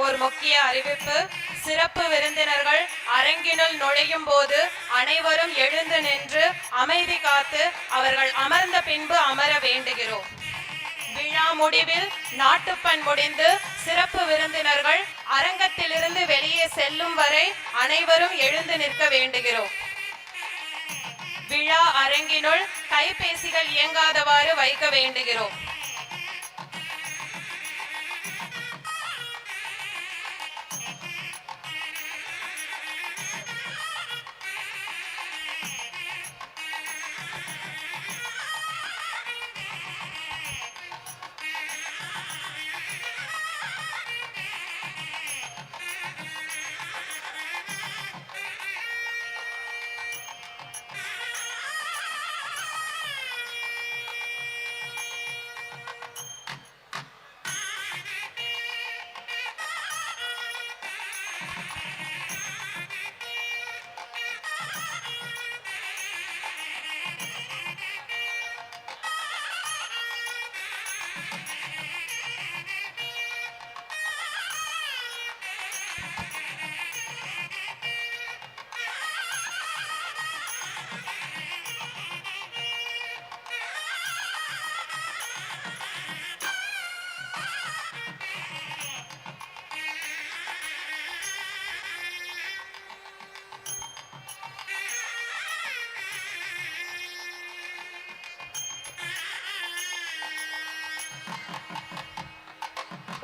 ஒரு முக்கிய அறிவிப்பு. சிறப்பு விருந்தினர்கள் அரங்கினுள் நுழையும் போது அனைவரும் எழுந்து நின்று அமைதி காத்து அவர்கள் அமர்ந்த பின்பு அமர வேண்டுகிறோம். விழா முடிவில் நாட்டுப்பண் முடிந்து சிறப்பு விருந்தினர்கள் அரங்கத்திலிருந்து வெளியே செல்லும் வரை அனைவரும் எழுந்து நிற்க வேண்டுகிறோம். விழா அரங்கினுள் கைபேசிகள் இயங்காதவாறு வைக்க வேண்டுகிறோம்.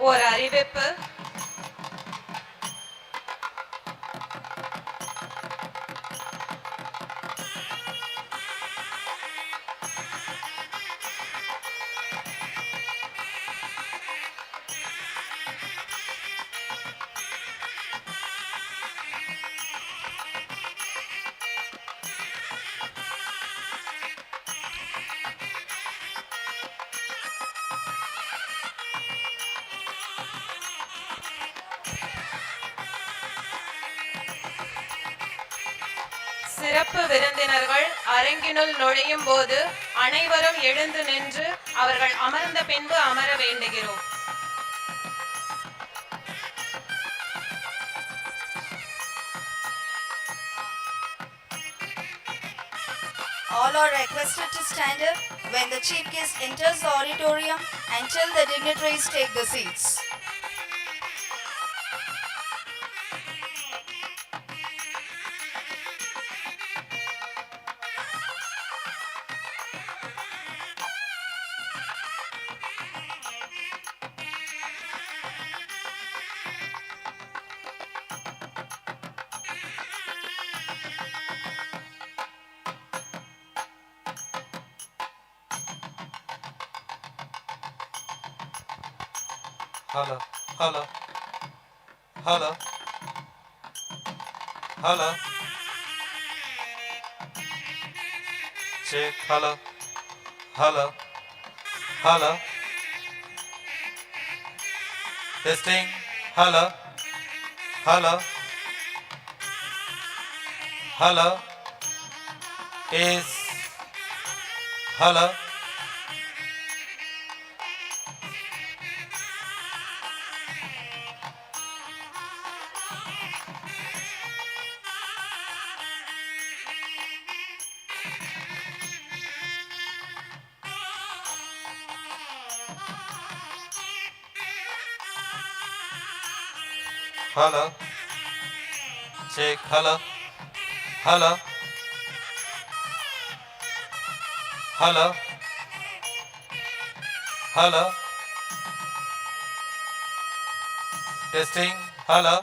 ஒரு அறிவிப்பு. சிறப்பு விருந்தினர்கள் அரங்கினுள் நுழையும் போது அனைவரும் எழுந்து நின்று அவர்கள் அமர்ந்த பின்பு அமர வேண்டுகிறோம். All are requested to stand up when the chief guest enters the auditorium until the dignitaries take the seats. Hello, hello, hello, hello. Check, hello, hello, hello. Testing, hello, hello, hello. Is, hello. Hello. Check. Hello. Hello. Hello. Hello. Testing. Hello.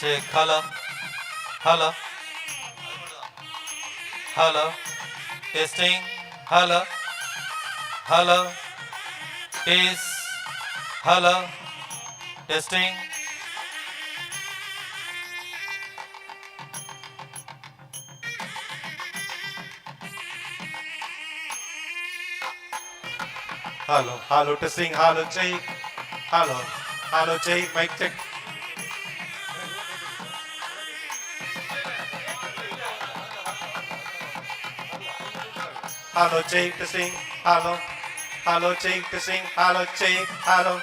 Check. Hello. Hello. Hello. Testing. Hello. Hello. Test. Hello. Testing. Hello, hello, testing, hello, check. Hello, hello, check, mic check. Hello, check, testing, hello. Hello, check, testing, hello, check, hello.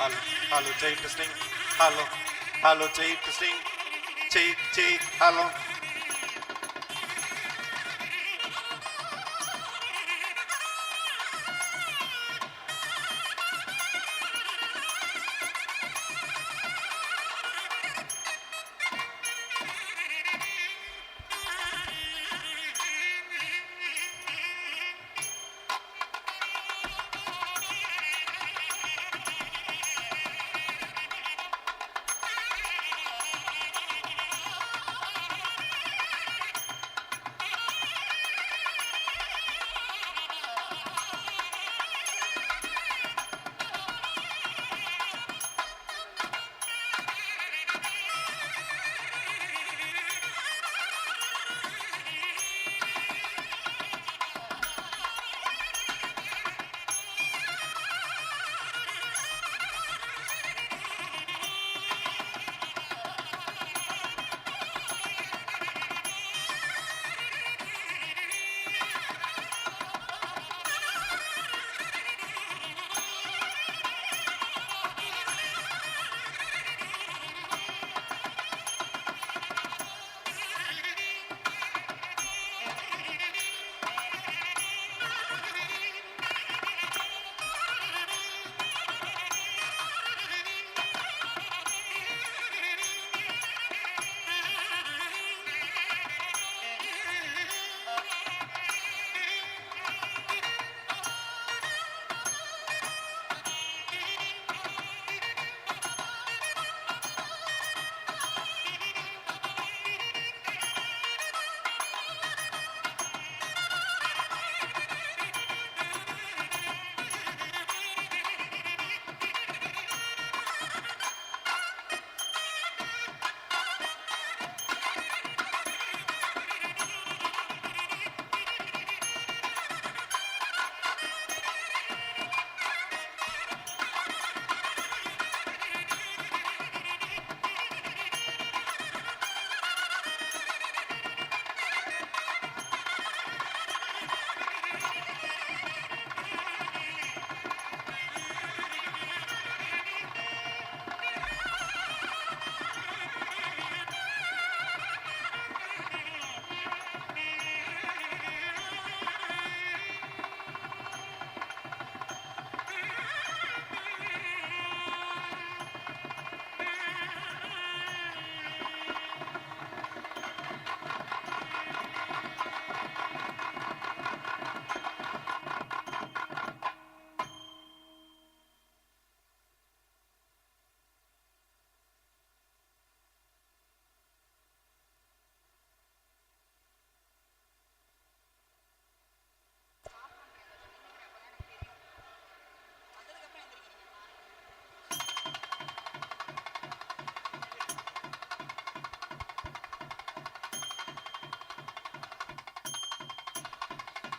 Hello, hello, check, testing, hello. Hello, check, testing, check, hello.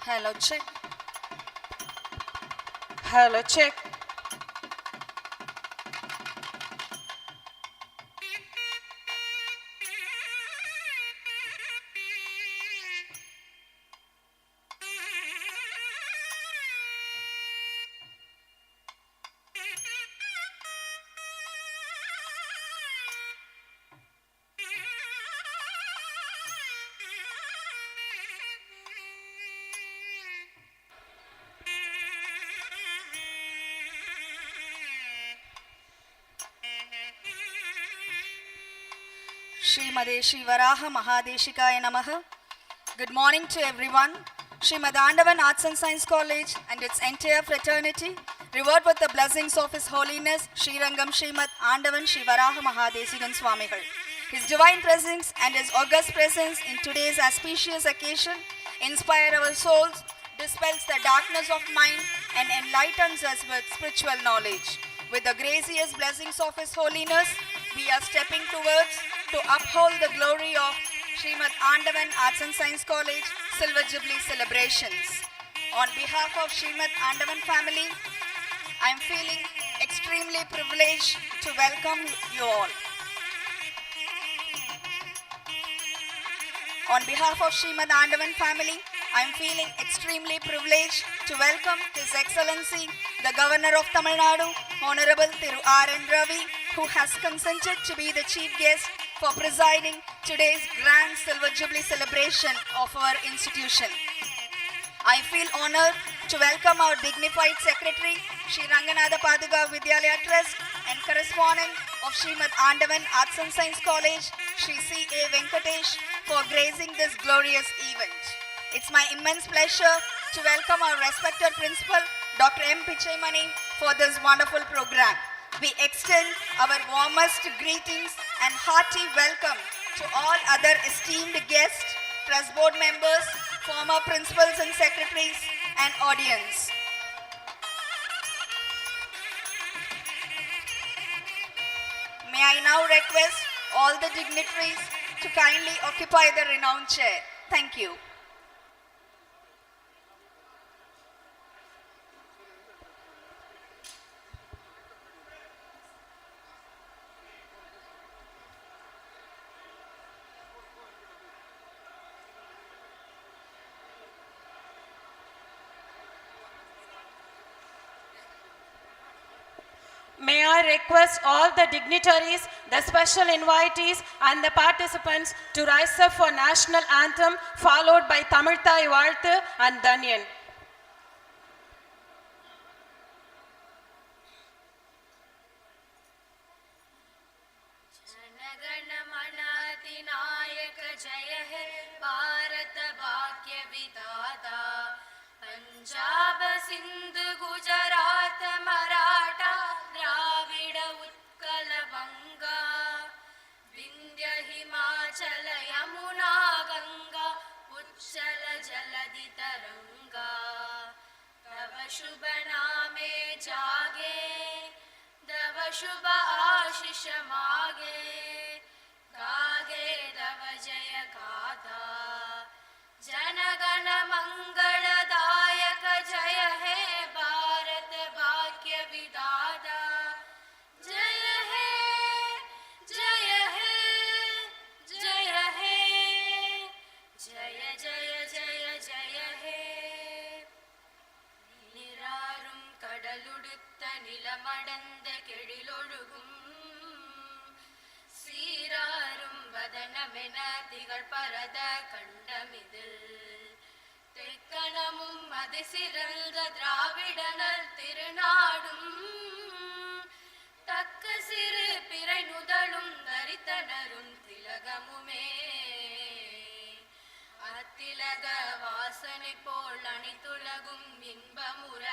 Hello, check. Hello, check. Srimade Shri Varaha Mahadeshikaya Namaha. Good morning to everyone. Srimad Andavan Arts and Science College and its entire fraternity reward with the blessings of His Holiness Sri Rangam Srimad Andavan Shri Varaha Mahadesigan Swamigal. His divine presence and His august presence in today's auspicious occasion inspire our souls, dispels the darkness of mind and enlightens us with spiritual knowledge. With the gracious blessings of His Holiness, we are stepping towards to uphold the glory of Srimad Andavan Arts and Science College Silver Jubilee celebrations. On behalf of Srimad Andavan family, I am feeling extremely privileged to welcome you all. On behalf of Srimad Andavan family, I am feeling extremely privileged to welcome His Excellency, the Governor of Tamilnadu, Honorable Thiru.R.N. Ravi, who has consented to be the chief guest for presiding today's Grand Silver Jubilee celebration of our institution. I feel honored to welcome our dignified Secretary, Shri Ranganatha Paduka Vidyalaya Trust, and correspondent of Srimad Andavan Arts and Science College, Shri C.A. Venkatesh, for gracing this glorious event. It's my immense pleasure to welcome our respected principal, Dr. M. Pichaimani, for this wonderful program. We extend our warmest greetings and hearty welcome to all other esteemed guests, trust board members, former principals and secretaries, and audience. May I now request all the dignitaries to kindly occupy the renowned chair. Thank you. May I request all the dignitaries, the special invitees and the participants to rise up for national anthem followed by Tamil Thai Vaalthu and Danyan. Punjab Sindh Gujarat Maratha Dravid Utkal बंगा विंध्य हिमाचल यमुना गंगा उच्चल जलधि तरंगा तव शुभ नामे जागे तव शुभ आशीष मागे गागे तव जय गाथा जनगण मंगलदायक जय हे भारत भाग्य विधाता जय हे जय हे जय हे जय जय जय जय हे निरारुं கடலுடுத்த நிலமடந்த கெழிலொழுகும் சீராரும் வதனமென திகழ் பரத கண்டமிதில் தெக்கணமும் அதிசிறந்த திராவிடனல் திருநாடும் தக்க சிறு பிறை நுதலும் தரித்தனரும் திலகமுமே அத்திலக வாசனை போல் அணித்துலகும் இன்பமுற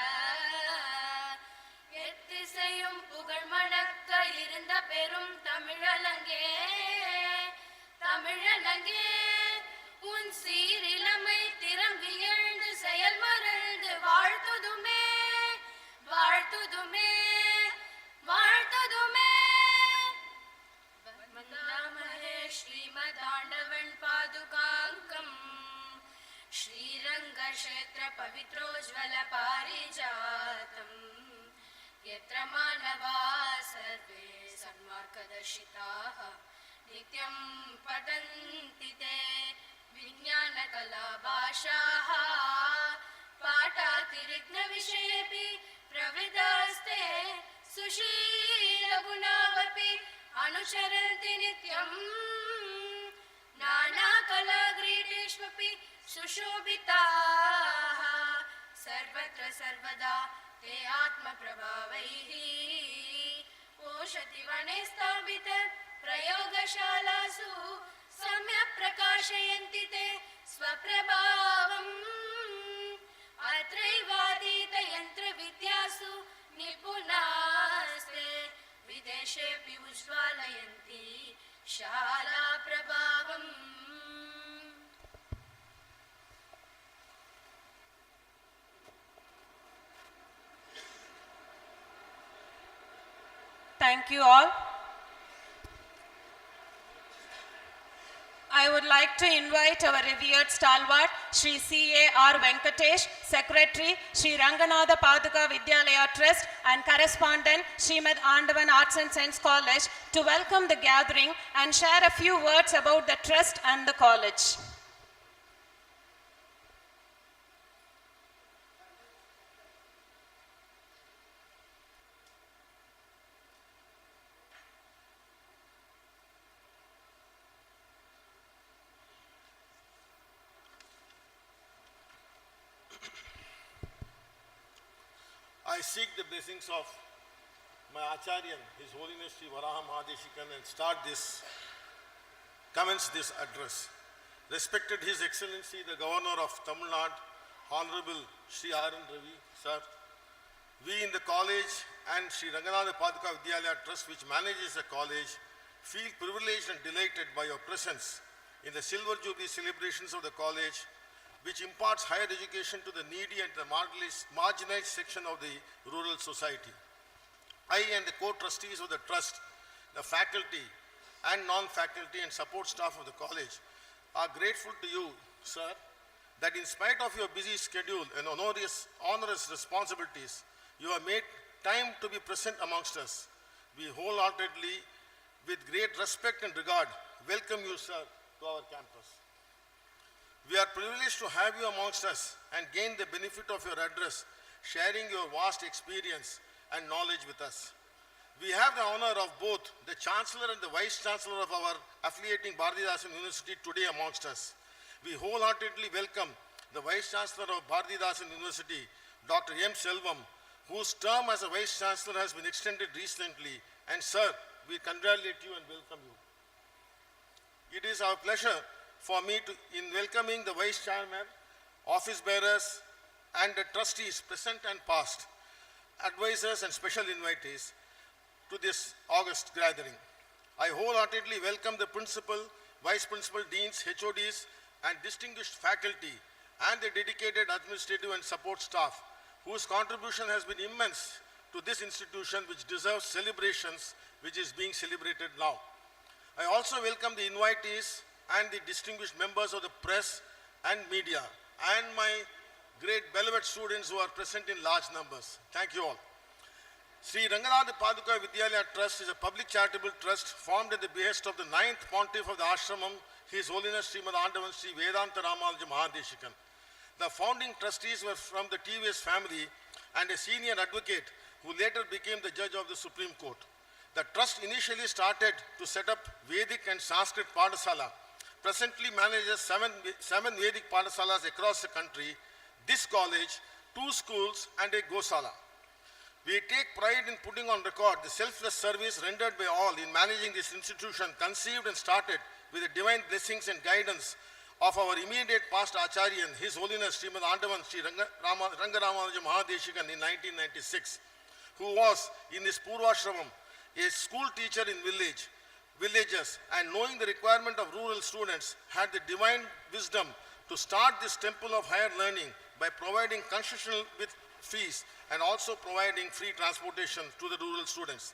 எத்திசையும் புகழ் மணக்க இருந்த பெரும் தமிழலங்கே தமிழலங்கே உன் சீரிலமை திறம்பி எழுந்து செயல் மறந்து வாழ்த்துதுமே வாழ்த்துதுமே வாழ்த்துதுமே வந்தாமஹே ஸ்ரீமதாண்டவன் பாதுகாங்கம் ஸ்ரீரங்க க்ஷேத்திர பவித்ரோஜ்வல பாரிஜாதம் यत्र मानवाः सर्वे सन्मार्गदर्शिताः नित्यं पठन्ति ते विज्ञानकलाभाषाः पाठातिरिक्तविषयेऽपि प्रवृत्तास्ते सुशीलगुणावपि अनुचरन्ति नित्यं नानाकलाक्रीडेष्वपि सुशोभिताः सर्वत्र सर्वदा ते आत्मप्रभावैः ओषधि वने स्थापित प्रयोगशालासु सम्यक् प्रकाशयन्ति ते स्वप्रभावम् अत्रैवाधीतयन्त्रविद्यासु निपुणास्ते विदेशेऽपि उज्ज्वालयन्ति शाला प्रभावम् Thank you all. I would like to invite our revered stalwart, Sri C.A.R. Venkatesh, Secretary, Sri Ranganatha Paduka Vidyalaya Trust, and correspondent, Srimad Andavan Arts and Science College, to welcome the gathering and share a few words about the trust and the college. I seek the blessings of my Acharyan, His Holiness Sri Varaha Mahadeshikan, and commence this address. Respected His Excellency, the Governor of Tamilnadu, Hon'ble Sri R.N. Ravi, sir, we in the college and Sri Ranganatha Paduka Vidyalaya Trust, which manages the college, feel privileged and delighted by your presence in the Silver Jubilee celebrations of the college, which imparts higher education to the needy and the marginalized section of the rural society. I and the co-trustees of the trust, the faculty and non-faculty and support staff of the college are grateful to you, sir, that in spite of your busy schedule and onerous responsibilities, you have made time to be present amongst us. We wholeheartedly, with great respect and regard, welcome you, sir, to our campus. We are privileged to have you amongst us and gain the benefit of your address, sharing your vast experience and knowledge with us. We have the honor of both the Chancellor and the Vice Chancellor of our affiliating Bharatidasan University today amongst us. We wholeheartedly welcome the Vice Chancellor of Bharatidasan University, Dr. M. Selvam, whose term as a Vice Chancellor has been extended recently. And sir, we congratulate you and welcome you. It is our pleasure for me in welcoming the Vice Chairman, office bearers, and the trustees present and past, advisors and special invitees to this August gathering. I wholeheartedly welcome the Principal, Vice Principal, Deans, HODs, and distinguished faculty, and the dedicated administrative and support staff, whose contribution has been immense to this institution, which deserves celebrations, which is being celebrated now. I also welcome the invitees and the distinguished members of the press and media, and my great beloved students who are present in large numbers. Thank you all. Sri Ranganatha Paduka Vidyalaya Trust is a public charitable trust formed at the behest of the 9th Pontiff of the Ashramam, His Holiness Srimad Andavan Sri Vedanta Ramanuja Mahadeshikan. The founding trustees were from the TVS family and a senior advocate who later became the judge of the Supreme Court. The trust initially started to set up Vedic and Sanskrit Padasala. Presently manages seven Vedic Padasalas across the country, this college, 2 schools, and a Gosala. We take pride in putting on record the selfless service rendered by all in managing this institution, conceived and started with the divine blessings and guidance of our immediate past Acharyan, His Holiness Srimad Andavan Sri Rangaramanuja Mahadeshikan in 1996, who was in this Purvashramam, a school teacher in villages, and knowing the requirement of rural students, had the divine wisdom to start this temple of higher learning by providing concessional with fees and also providing free transportation to the rural students.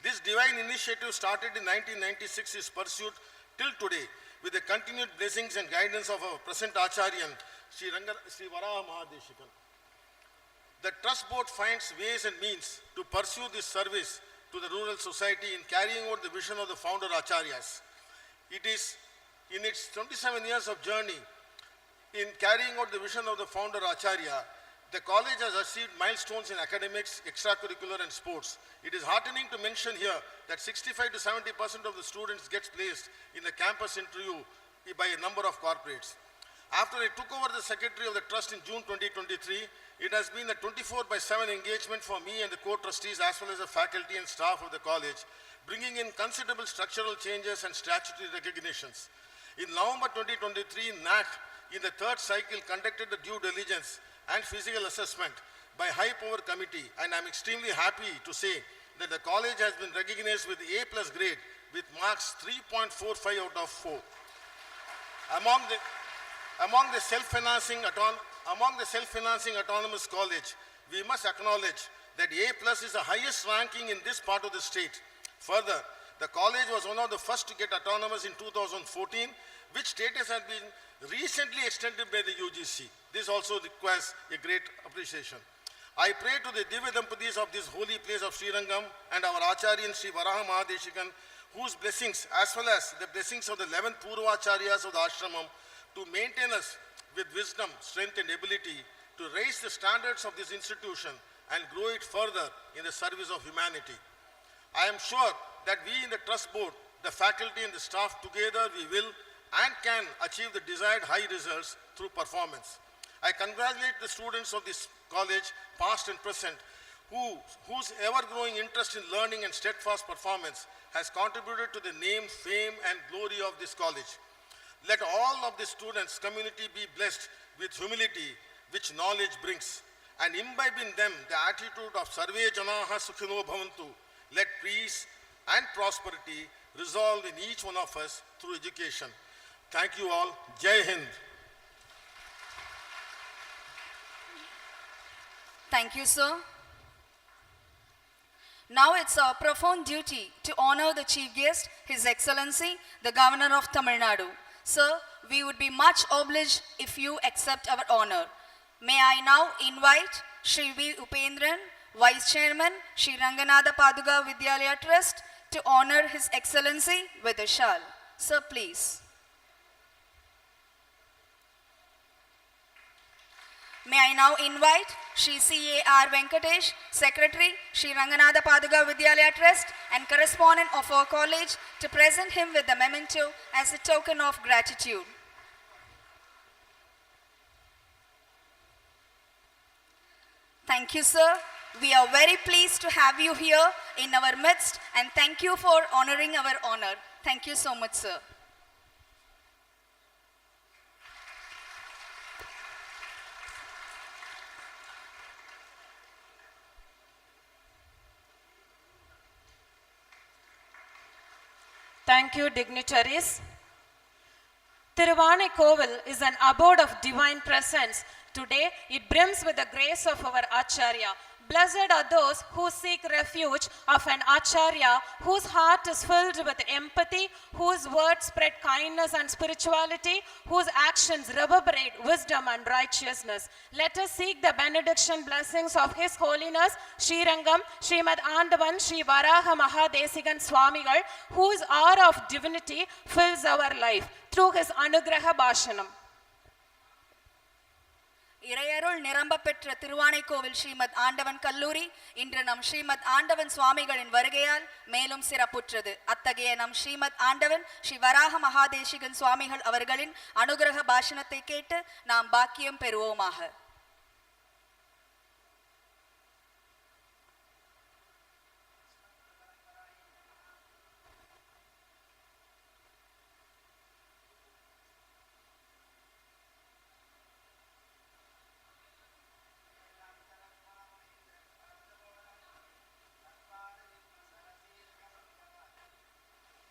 This divine initiative started in 1996 is pursued till today with the continued blessings and guidance of our present Acharyan, Sri Varaha Mahadeshikan. The Trust Board finds ways and means to pursue this service to the rural society in carrying out the vision of the founder Acharyas. It is in its 27 years of journey in carrying out the vision of the founder Acharya, the college has achieved milestones in academics, extracurricular and sports. It is heartening to mention here that 65 to 70% of the students gets placed in the campus interview by a number of corporates. After I took over the secretary of the trust in June 2023, it has been a 24/7 engagement for me and the co-trustees as well as the faculty and staff of the college, bringing in considerable structural changes and statutory recognitions. In November 2023, NAC in the third cycle conducted the due diligence and physical assessment by high power committee, and I am extremely happy to say that the college has been recognized with A+ grade with marks 3.45 out of 4. Among the self-financing autonomous college, we must acknowledge that A+ is the highest ranking in this part of the state. Further, the college was one of the first to get autonomous in 2014, which status has been recently extended by the UGC. This also requires a great appreciation. I pray to the Divya Dampatis of this holy place of Srirangam and our Acharyan Sri Varaha Mahadeshikan, whose blessings as well as the blessings of the 11th Purvacharyas of the ashramam to maintain us with wisdom, strength and ability to raise the standards of this institution and grow it further in the service of humanity. I am sure that we in the trust board, the faculty and the staff together we will and can achieve the desired high results through performance. I congratulate the students of this college, past and present, whose ever-growing interest in learning and steadfast performance has contributed to the name, fame and glory of this college. Let all of the students' community be blessed with humility which knowledge brings, and imbibe in them the attitude of Sarve Janaha Sukhino Bhavantu. Let peace and prosperity resolve in each one of us through education. Thank you all. Jai Hind. Thank you, sir. Now it's our profound duty to honor the chief guest, His Excellency, the Governor of Tamil Nadu. Sir, we would be much obliged if you accept our honor. May I now invite Shri V. Upendran, Vice Chairman, Shri Ranganatha Paduka Vidyalaya Trust, to honor His Excellency with a shawl. Sir, please. May I now invite Shri C.A.R. Venkatesh, Secretary, Shri Ranganatha Paduka Vidyalaya Trust and correspondent of our college, to present him with the memento as a token of gratitude. Thank you, sir. We are very pleased to have you here in our midst, and thank you for honoring our honor. Thank you so much, sir. Thank you, dignitaries. Thiruvannaikoval is an abode of divine presence. Today, it brims with the grace of our Acharya. Blessed are those who seek refuge of an Acharya whose heart is filled with empathy, whose words spread kindness and spirituality, whose actions reverberate wisdom and righteousness. Let us seek the benediction blessings of His Holiness Srirangam Srimad Andavan Sri Varaha Mahadesikan Swamigal, whose aura of divinity fills our life through His Anugraha Bhashanam. இறையருள் நிரம்ப பெற்ற திருவானைக்கோவில் ஸ்ரீமத் ஆண்டவன் கல்லூரி இன்று நம் ஸ்ரீமத் ஆண்டவன் சுவாமிகளின் வருகையால் மேலும் சிறப்புற்றது. அத்தகைய நம் ஸ்ரீமத் ஆண்டவன் ஸ்ரீ வராக மகாதேசிகன் சுவாமிகள் அவர்களின் அனுகிரக பாஷணத்தை கேட்டு நாம் பாக்கியம் பெறுவோமாக.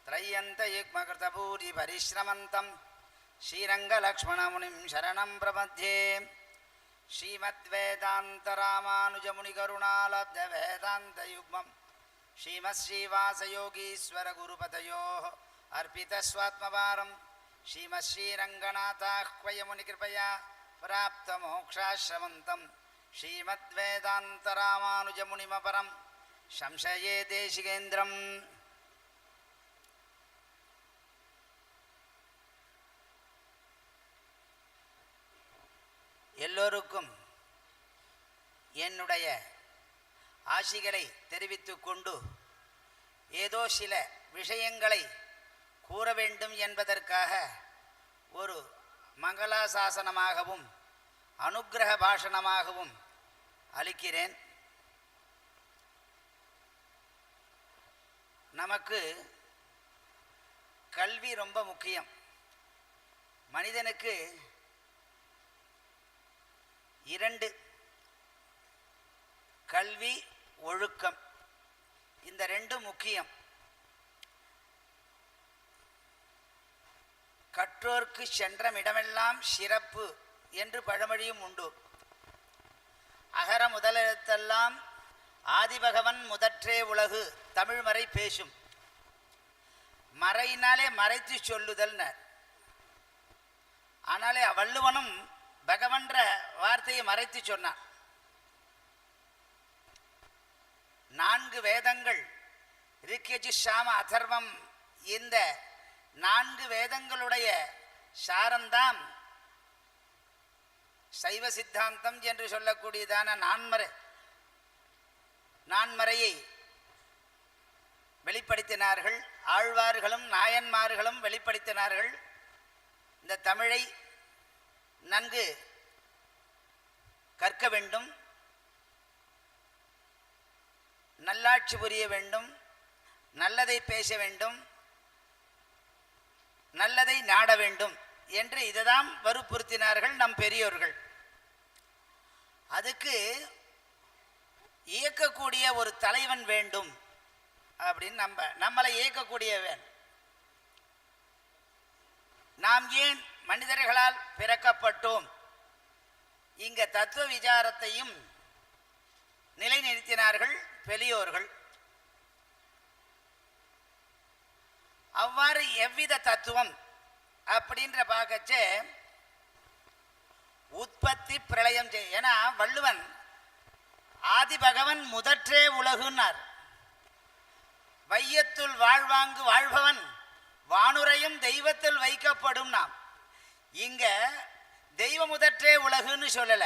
त्रय्यन्तयुग्मकृतभूरि परिश्रमन्तं श्रीरङ्गलक्ष्मणमुनिं शरणं प्रपद्ये. श्रीमद्वेदान्तरामानुजमुनिकरुणालब्धवेदान्तयुग्मं श्रीमश्रीवासयोगीश्वरगुरुपतयोः अर्पितस्वात्मभारं श्रीमश्रीरङ्गनाथाह्वयमुनिकृपया प्राप्तमोक्षाश्रमन्तं श्रीमद्वेदान्तरामानुजमुनिमपरं संशये देशिकेन्द्रम्. எல்லோருக்கும் என்னுடைய ஆசிகளை தெரிவித்துக் கொண்டு ஏதோ சில விஷயங்களை கூற வேண்டும் என்பதற்காக ஒரு மங்களாசாசனமாகவும் அனுக்கிரக பாஷணமாகவும் அளிக்கிறேன். நமக்கு கல்வி ரொம்ப முக்கியம். மனிதனுக்கு 2 கல்வி, ஒழுக்கம், இந்த 2 முக்கியம். கற்றோர்க்கு சென்றமிடமெல்லாம் சிறப்பு என்று பழமொழியும் உண்டு. அகர முதலெழுத்தெல்லாம் ஆதிபகவன் முதற்றே உலகு தமிழ்மறை பேசும். மறையினாலே மறைத்து சொல்லுதல். ஆனாலே வள்ளுவனும் பகவன்ற வார்த்தையை மறைத்து சொன்னான். 4 வேதங்கள் ரிக்யஜு சாம அதர்வம், இந்த 4 வேதங்களுடைய சாரம்தான் சைவ சித்தாந்தம் என்று சொல்லக்கூடியதான நான்மறையை வெளிப்படுத்தினார்கள். ஆழ்வார்களும் நாயன்மார்களும் வெளிப்படுத்தினார்கள். இந்த தமிழை நன்கு கற்க வேண்டும், நல்லாட்சி புரிய வேண்டும், நல்லதை பேச வேண்டும், நல்லதை நாட வேண்டும் என்று இதைதான் வற்புறுத்தினார்கள் நம் பெரியோர்கள். அதுக்கு இயக்கக்கூடிய ஒரு தலைவன் வேண்டும் அப்படின்னு நம்மளை இயக்கக்கூடியவன். நாம் ஏன் மனிதர்களால் பிறக்கப்பட்டோம்? இங்க தத்துவ விசாரத்தையும் நிலைநிறுத்தினார்கள் பெரியோர்கள். அவ்வாறு எவ்வித தத்துவம் அப்படின்ற பார்க்கச்சே உற்பத்தி பிரளயம் செய். ஏன்னா வள்ளுவன் ஆதிபகவன் முதற்றே உலகுன்னார். வையத்துள் வாழ்வாங்கு வாழ்பவன் வானுரையும் தெய்வத்தில் வைக்கப்படும். நாம் இங்க தெய்வ முதற்றே உலகுன்னு சொல்லல,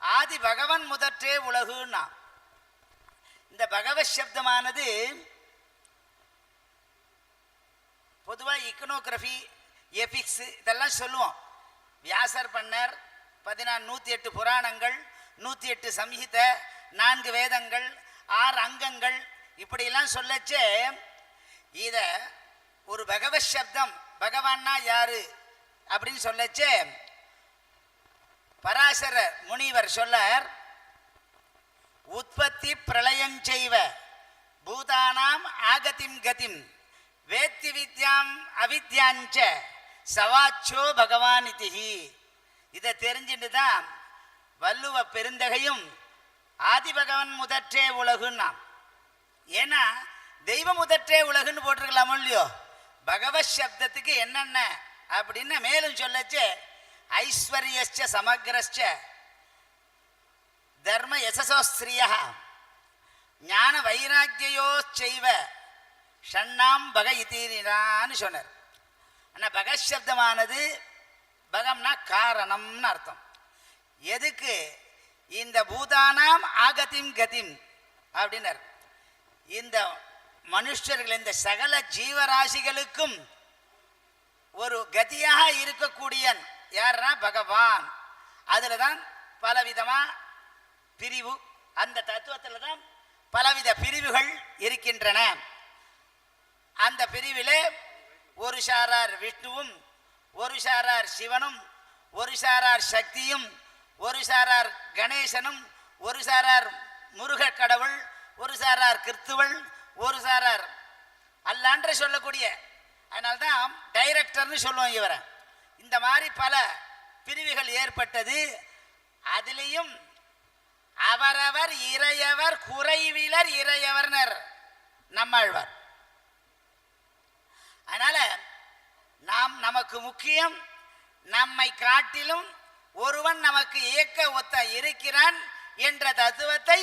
ஆதி பகவன் முதற்றே உலகுன்னா. இந்த பகவத் சப்தமானது பொதுவாக இக்கனோகிராஃபி, எபிக்ஸ் இதெல்லாம் சொல்லுவோம். வியாசர் பண்ணர் 108 புராணங்கள், 108 சம்ஹித, 4 வேதங்கள், 6 அங்கங்கள், இப்படியெல்லாம் சொல்லச்சே இத ஒரு பகவத் சப்தம். பகவான்னா யாரு அப்படின்னு சொல்லச்சே பராசர முனிவர் சொல்லார், உற்பத்தி பிரளயம் செய்வ பூதானாம் ஆகதிம் கதிம் வேத்தி வித்யாம் அவித்யாஞ்ச சவாச்சோ பகவான் இதிஹி. இதை தெரிஞ்சுட்டு தான் வள்ளுவ பெருந்தகையும் ஆதிபகவன் முதற்றே உலகுன்னா. ஏன்னா தெய்வ முதற்றே உலகுன்னு போட்டிருக்கலாமோ இல்லையோ. பகவத் சப்தத்துக்கு என்னென்ன அப்படின்னு மேலும் சொல்லச்சு, ஐஸ்வர்யஸ்ச சமக்ரஸ்ச தர்ம யசசோஸ்திரிய ஞான வைராக்கியோ செய்வ ஷண்ணாம் பக இத்தீரான்னு சொன்னார். ஆனால் பகத் சப்தமானது பகம்னா காரணம்னு அர்த்தம். எதுக்கு? இந்த பூதானாம் ஆகதிம் கதிம் அப்படின்னார். இந்த மனுஷர்கள், இந்த சகல ஜீவராசிகளுக்கும் ஒரு கதியாக இருக்கக்கூடிய யாருன்னா பகவான். அதில் தான் பலவிதமா பிரிவு, அந்த தத்துவத்தில் தான் பலவித பிரிவுகள் இருக்கின்றன. அந்த பிரிவிலே ஒரு சாரார் விஷ்ணுவும், ஒரு சாரார் சிவனும், ஒரு சாரார் சக்தியும், ஒரு சாரார் கணேசனும், ஒரு சாரார் முருக கடவுள், ஒரு சாரார் கிறித்துவள், ஒரு சாரார் அல்லான்ற சொல்லக்கூடிய, அதனால்தான் டைரக்டர்னு சொல்லுவோம் இவரை. இந்த மாதிரி பல பிரிவுகள் ஏற்பட்டது. அதிலையும் அவரவர் இறையவர் குறைவிலர் இறையவர்னர் நம்மாழ்வார். அதனால நமக்கு முக்கியம், நம்மை காட்டிலும் ஒருவன் நமக்கு இயக்க ஒத்த இருக்கிறான் என்ற தத்துவத்தை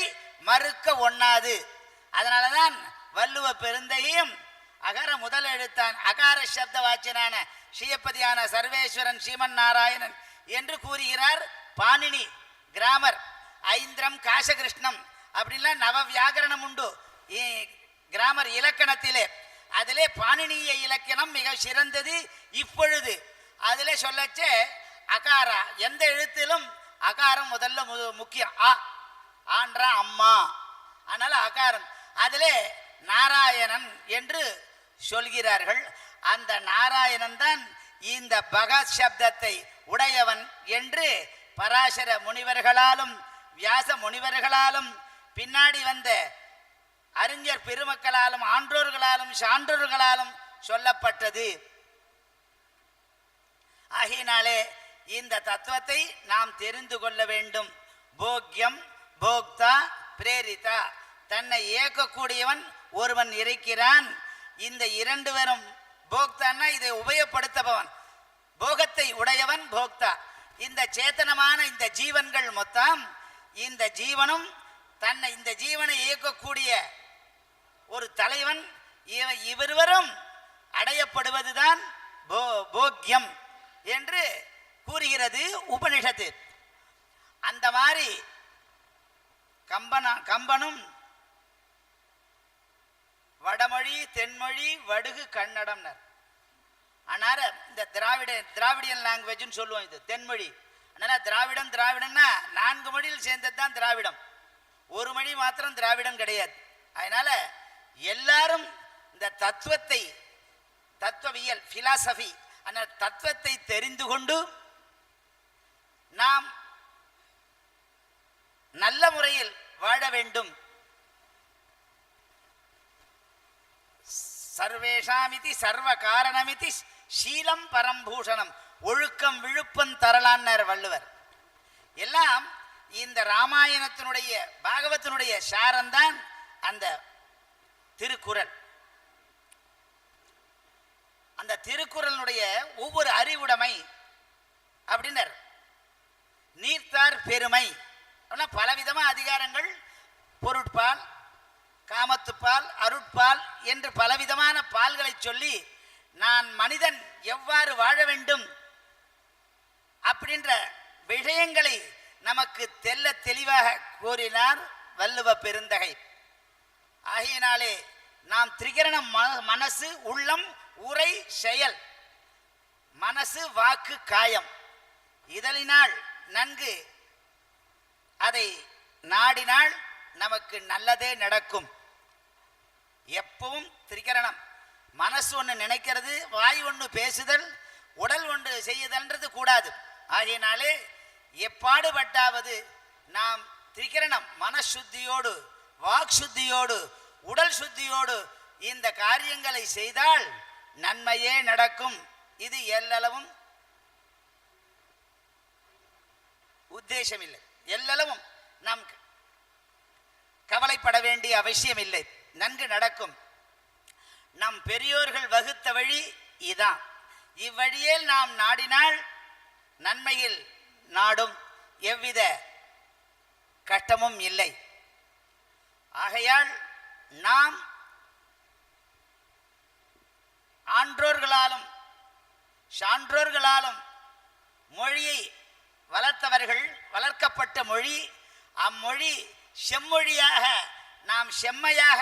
மறுக்க ஒண்ணாது. அதனாலதான் வள்ளுவ பெருந்தையும் அகர முதல் எழுத்தான் அகார சப்த வாச்சியனான ஸ்ரீயப்பதியான சர்வேஸ்வரன் ஸ்ரீமன் நாராயணன் என்று கூறுகிறார். பாணினி கிராமர், ஐந்திரம் காசகிருஷ்ணம் அப்படின்லாம் நவ வியாகரணம் உண்டு கிராமர் இலக்கணத்திலே. அதிலே பாணினிய இலக்கணம் மிக சிறந்தது. இப்பொழுது அதில் சொல்லச்சே அகாரா, எந்த எழுத்திலும் அகாரம் முதல்ல முக்கியம். ஆன்றா அம்மா, அதனால அகாரம். அதிலே நாராயணன் என்று சொல்கிறார்கள். அந்த நாராயணன் தான் இந்த பகத் சப்தத்தை உடையவன் என்று பராசர முனிவர்களாலும் வியாச முனிவர்களாலும் பின்னாடி வந்த அறிஞர் பெருமக்களாலும் ஆன்றோர்களாலும் சான்றோர்களாலும் சொல்லப்பட்டது. ஆகையினாலே இந்த தத்துவத்தை நாம் தெரிந்து கொள்ள வேண்டும். போக்யம், போக்தா, பிரேரிதா, தன்னை இயக்கக்கூடியவன் ஒருவன் இருக்கிறான். இந்த இரண்டு பேரும் போக்தான்னா இதை உபயோகப்படுத்தபவன், போகத்தை உடையவன் போக்தா. இந்த சேத்தனமான இந்த ஜீவன்கள் மொத்தம், இந்த ஜீவனும் தன்னை இந்த ஜீவனை இயக்கக்கூடிய ஒரு தலைவன், இவருவரும் அடையப்படுவதுதான் போக்யம் என்று கூறுகிறது உபனிஷத்து. அந்த மாதிரி கம்பனும் வடமொழி தென்மொழி வடுகு கன்னடம்னர். அதனால இந்த திராவிடியன் லாங்குவேஜ்னு சொல்லுவோம், இது தென்மொழி. அதனால திராவிடம்னா 4 மொழியில் சேர்ந்தது தான் திராவிடம், ஒரு மொழி மாத்திரம் திராவிடம் கிடையாது. அதனால எல்லாரும் இந்த தத்துவத்தை, தத்துவவியல் பிலாசபி, அந்த தத்துவத்தை தெரிந்து கொண்டு நாம் நல்ல முறையில் வாழ வேண்டும். சர்வேஷாமிதி சர்வ காரணமிதி சீலம் பரம்பூஷணம், ஒழுக்கம் விழுப்பம் தரலான்னார் வள்ளுவர். எல்லாம் இந்த ராமாயணத்தினுடைய பாகவத்தினுடைய சாரம்தான் அந்த திருக்குறள். அந்த திருக்குறளுடைய ஒவ்வொரு அறிவுடைமை அப்படின்னர். நீர்த்தார் பெருமை, பலவிதமா அதிகாரங்கள், பொருட்பால், காமத்துப்பால், அருட்பால் என்று பலவிதமான பால்களை சொல்லி நான் மனிதன் எவ்வாறு வாழ வேண்டும் அப்படின்ற விஷயங்களை நமக்கு தெல்ல தெளிவாக கூறினார் வள்ளுவ பெருந்தகை. ஆகையினாலே நாம் திரிகரணம் மனசு, உள்ளம், உரை, செயல், மனசு, வாக்கு, காயம், இதழினால் நன்கு அதை நாடினால் நமக்கு நல்லதே நடக்கும். எப்பவும் திரிகரணம், மனசு ஒன்று நினைக்கிறது, வாய் ஒன்று பேசுதல், உடல் ஒன்று செய்யுதல்ன்றது கூடாது. ஆகையினாலே எப்பாடுபட்டாவது நாம் திரிகரணம் மனசுத்தியோடு, வாக் சுத்தியோடு, உடல் சுத்தியோடு இந்த காரியங்களை செய்தால் நன்மையே நடக்கும். இது எல்லளவும் உத்தேசம் இல்லை, எல்லளவும் நாம் கவலைப்பட வேண்டிய அவசியம் இல்லை, நன்கு நடக்கும். நம் பெரியோர்கள் வகுத்த வழி இதான். இவ்வழியில் நாம் நாடினால் நன்மையில் நாடும், எவ்வித கட்டமும் இல்லை. ஆகையால் நாம் ஆன்றோர்களாலும் சான்றோர்களாலும் மொழியை வளர்த்தவர்கள், வளர்க்கப்பட்ட மொழி, அம்மொழி செம்மொழியாக நாம் செம்மையாக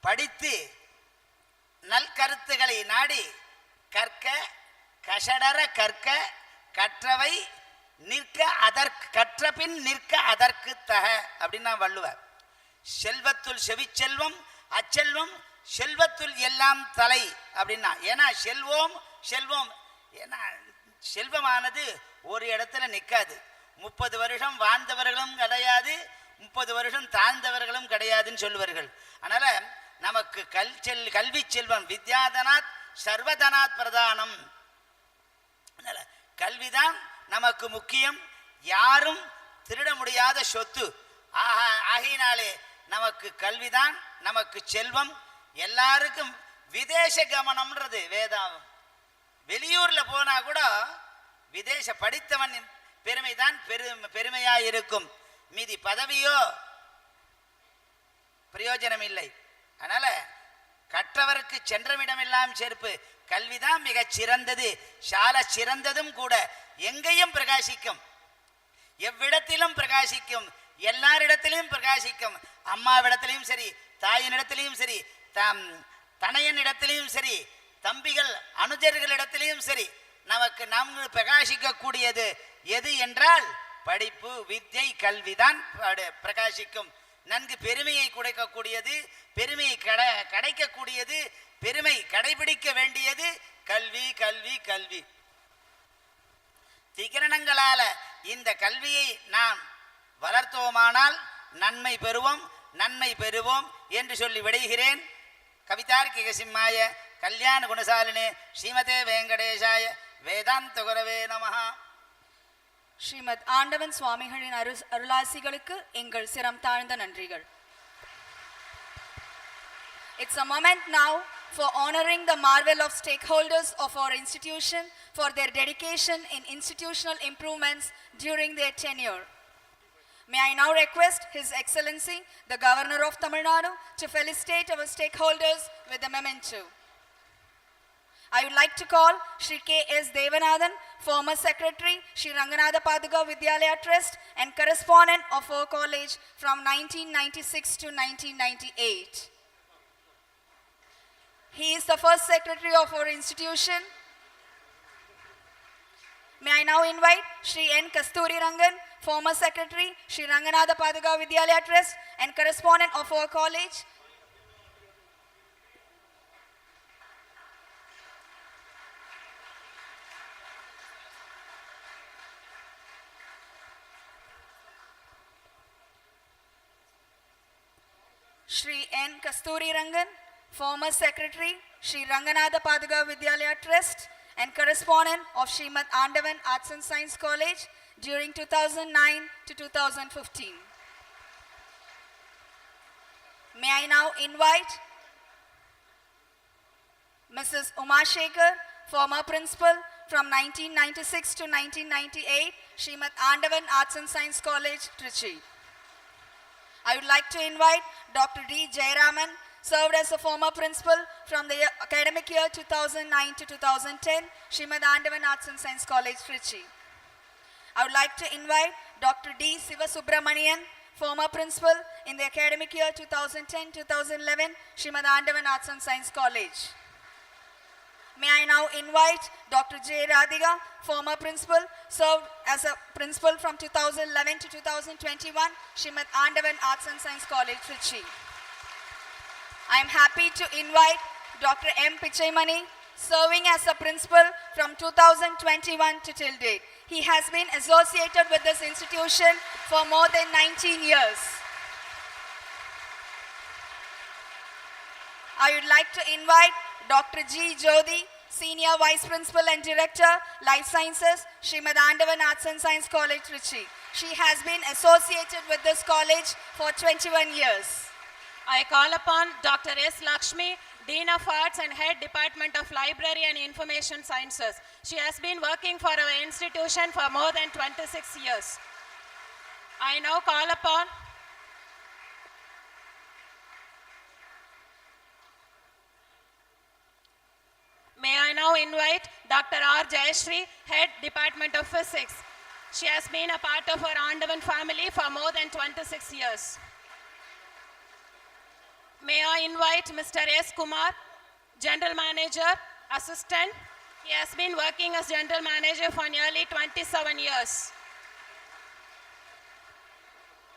படித்து நல்கருத்துக்களை நாடி கற்க, கஷடர கற்க, கற்றவை நிற்க அதற்கு, கற்ற பின் நிற்க அதற்கு தக அப்படின்னா வள்ளுவர். செல்வத்துள் செவிச்செல்வம், அச்செல்வம் செல்வத்துள் எல்லாம் தலை அப்படின்னா. ஏன்னா செல்வம் ஏன்னா செல்வமானது ஒரு இடத்துல நிற்காது. 30 வருஷம் வாழ்ந்தவர்களும் கிடையாது, 30 வருஷம் தாழ்ந்தவர்களும் கிடையாதுன்னு சொல்லுவார்கள். அதனால நமக்கு கல்வி செல்வம் வித்யாதனாத் சர்வதனாத் பிரதானம். அதனால கல்விதான் நமக்கு முக்கியம், யாரும் திருட முடியாத சொத்து. ஆகையினாலே நமக்கு கல்விதான் நமக்கு செல்வம். எல்லாருக்கும் விதேச கமனம்ன்றது வேதாவும். வெளியூர்ல போனா கூட விதேச படித்தவன் பெருமைதான் பெருமையாயிருக்கும், மீதி பதவியோ பிரயோஜனம் இல்லை. அதனால கற்றவருக்கு சென்றமிடமெல்லாம் சேர்ப்பு, கல்விதான் மிக சிறந்தது, சால சிறந்ததும் கூட. எங்கேயும் பிரகாசிக்கும், எவ்விடத்திலும் பிரகாசிக்கும், எல்லாரிடத்திலும் பிரகாசிக்கும். அம்மாவிடத்திலையும் சரி, தாயினிடத்திலையும் சரி, தனையனிடத்திலையும் சரி, தம்பிகள் அனுஜர்களிடத்திலையும் சரி, நமக்கு நம்ம பிரகாசிக்கக்கூடியது எது என்றால் படிப்பு, வித்யை, கல்விதான் பிரகாசிக்கும். நன்கு பெருமையை குடைக்கக்கூடியது, பெருமையை கிடைக்கக்கூடியது, பெருமை கடைபிடிக்க வேண்டியது கல்வி, கல்வி, கல்வி. திகரணங்களால இந்த கல்வியை நாம் வளர்த்தோமானால் நன்மை பெறுவோம், நன்மை பெறுவோம் என்று சொல்லி விடைகிறேன். கவிதார்க்கிக சிம்மாய கல்யாண குணசாலினே ஸ்ரீமதே வெங்கடேஷாய வேதாந்த குரவே நமஹ. ஸ்ரீமத் ஆண்டவன் சுவாமிகளின் அருளாசிகளுக்கு எங்கள் சிரம் தாழ்ந்த நன்றிகள். It's a moment now for honoring the marvel of stakeholders of our institution for their dedication in institutional improvements during their tenure. May I now request His Excellency, the Governor of Tamil Nadu, to felicitate our stakeholders with a memento. I would like to call Shri K.S. Devanathan, former Secretary, Shri Ranganatha Paduka Vidyalaya Trust and correspondent of our college from 1996 to 1998. He is the first Secretary of our institution. May I now invite Shri N. Thiru.R.N, former Secretary, Shri Ranganatha Paduka Vidyalaya Trust and correspondent of our college. Shri N. Thiru.R.N, former Secretary, Shri Ranganatha Paduka Vidyalaya Trust and correspondent of Srimad Andavan Arts and Science College during 2009 to 2015. May I now invite Mrs. Uma Shekhar, former principal from 1996 to 1998, Srimad Andavan Arts and Science College, Trichy. I would like to invite Dr. D. Jayaraman, served as a former principal from the academic year 2009 to 2010, Srimad Andavan Arts and Science College, Trichy. I would like to invite Dr. D. Sivasubramanian, former principal in the academic year 2010-2011, Srimad Andavan Arts and Science College. May I now invite Dr. J. Radhika, former principal, served as a principal from 2011 to 2021, Srimad Andavan Arts and Science College, Trichy. I am happy to invite Dr. M. Pichaimani, serving as a principal from 2021 to till date. He has been associated with this institution for more than 19 years. I would like to invite Dr. G. Jodi, Senior Vice Principal and Director, Life Sciences, Srimad Andavan Arts and Science College, Trichy. She has been associated with this college for 21 years. I call upon Dr. S. Lakshmi, Dean of Arts and Head Department of Library and Information Sciences. She has been working for our institution for more than 26 years. I now call upon May I now invite Dr. R. Jayashree, Head Department of Physics. She has been a part of our Andavan family for more than 26 years. May I invite Mr. S. Kumar, General Manager, Assistant. He has been working as General Manager for nearly 27 years.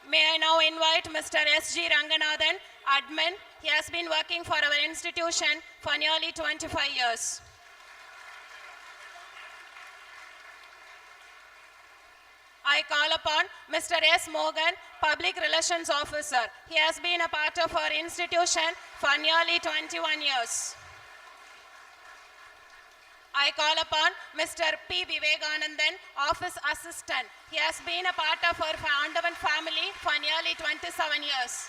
May I now invite Mr. S. G. Ranganathan, Admin. He has been working for our institution for nearly 25 years. I call upon Mr. S. Morgan, Public Relations Officer. He has been a part of our institution for nearly 21 years. I call upon Mr. P. Vivekanandan, Office Assistant. He has been a part of our Andavan family for nearly 27 years.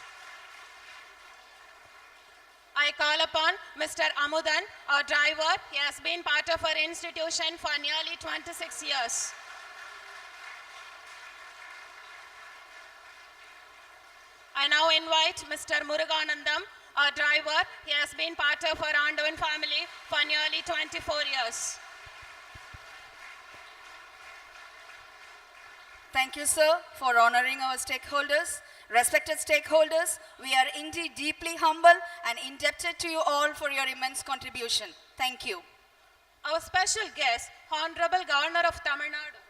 I call upon Mr. Amudan, our driver. He has been part of our institution for nearly 26 years. I now invite Mr. Muruganandam, our driver. He has been part of our Andavan family for nearly 24 years. Thank you, sir, for honoring our stakeholders. Respected stakeholders, we are indeed deeply humble and indebted to you all for your immense contribution. Thank you. Our special guest, Hon'ble Governor of Tamilnadu.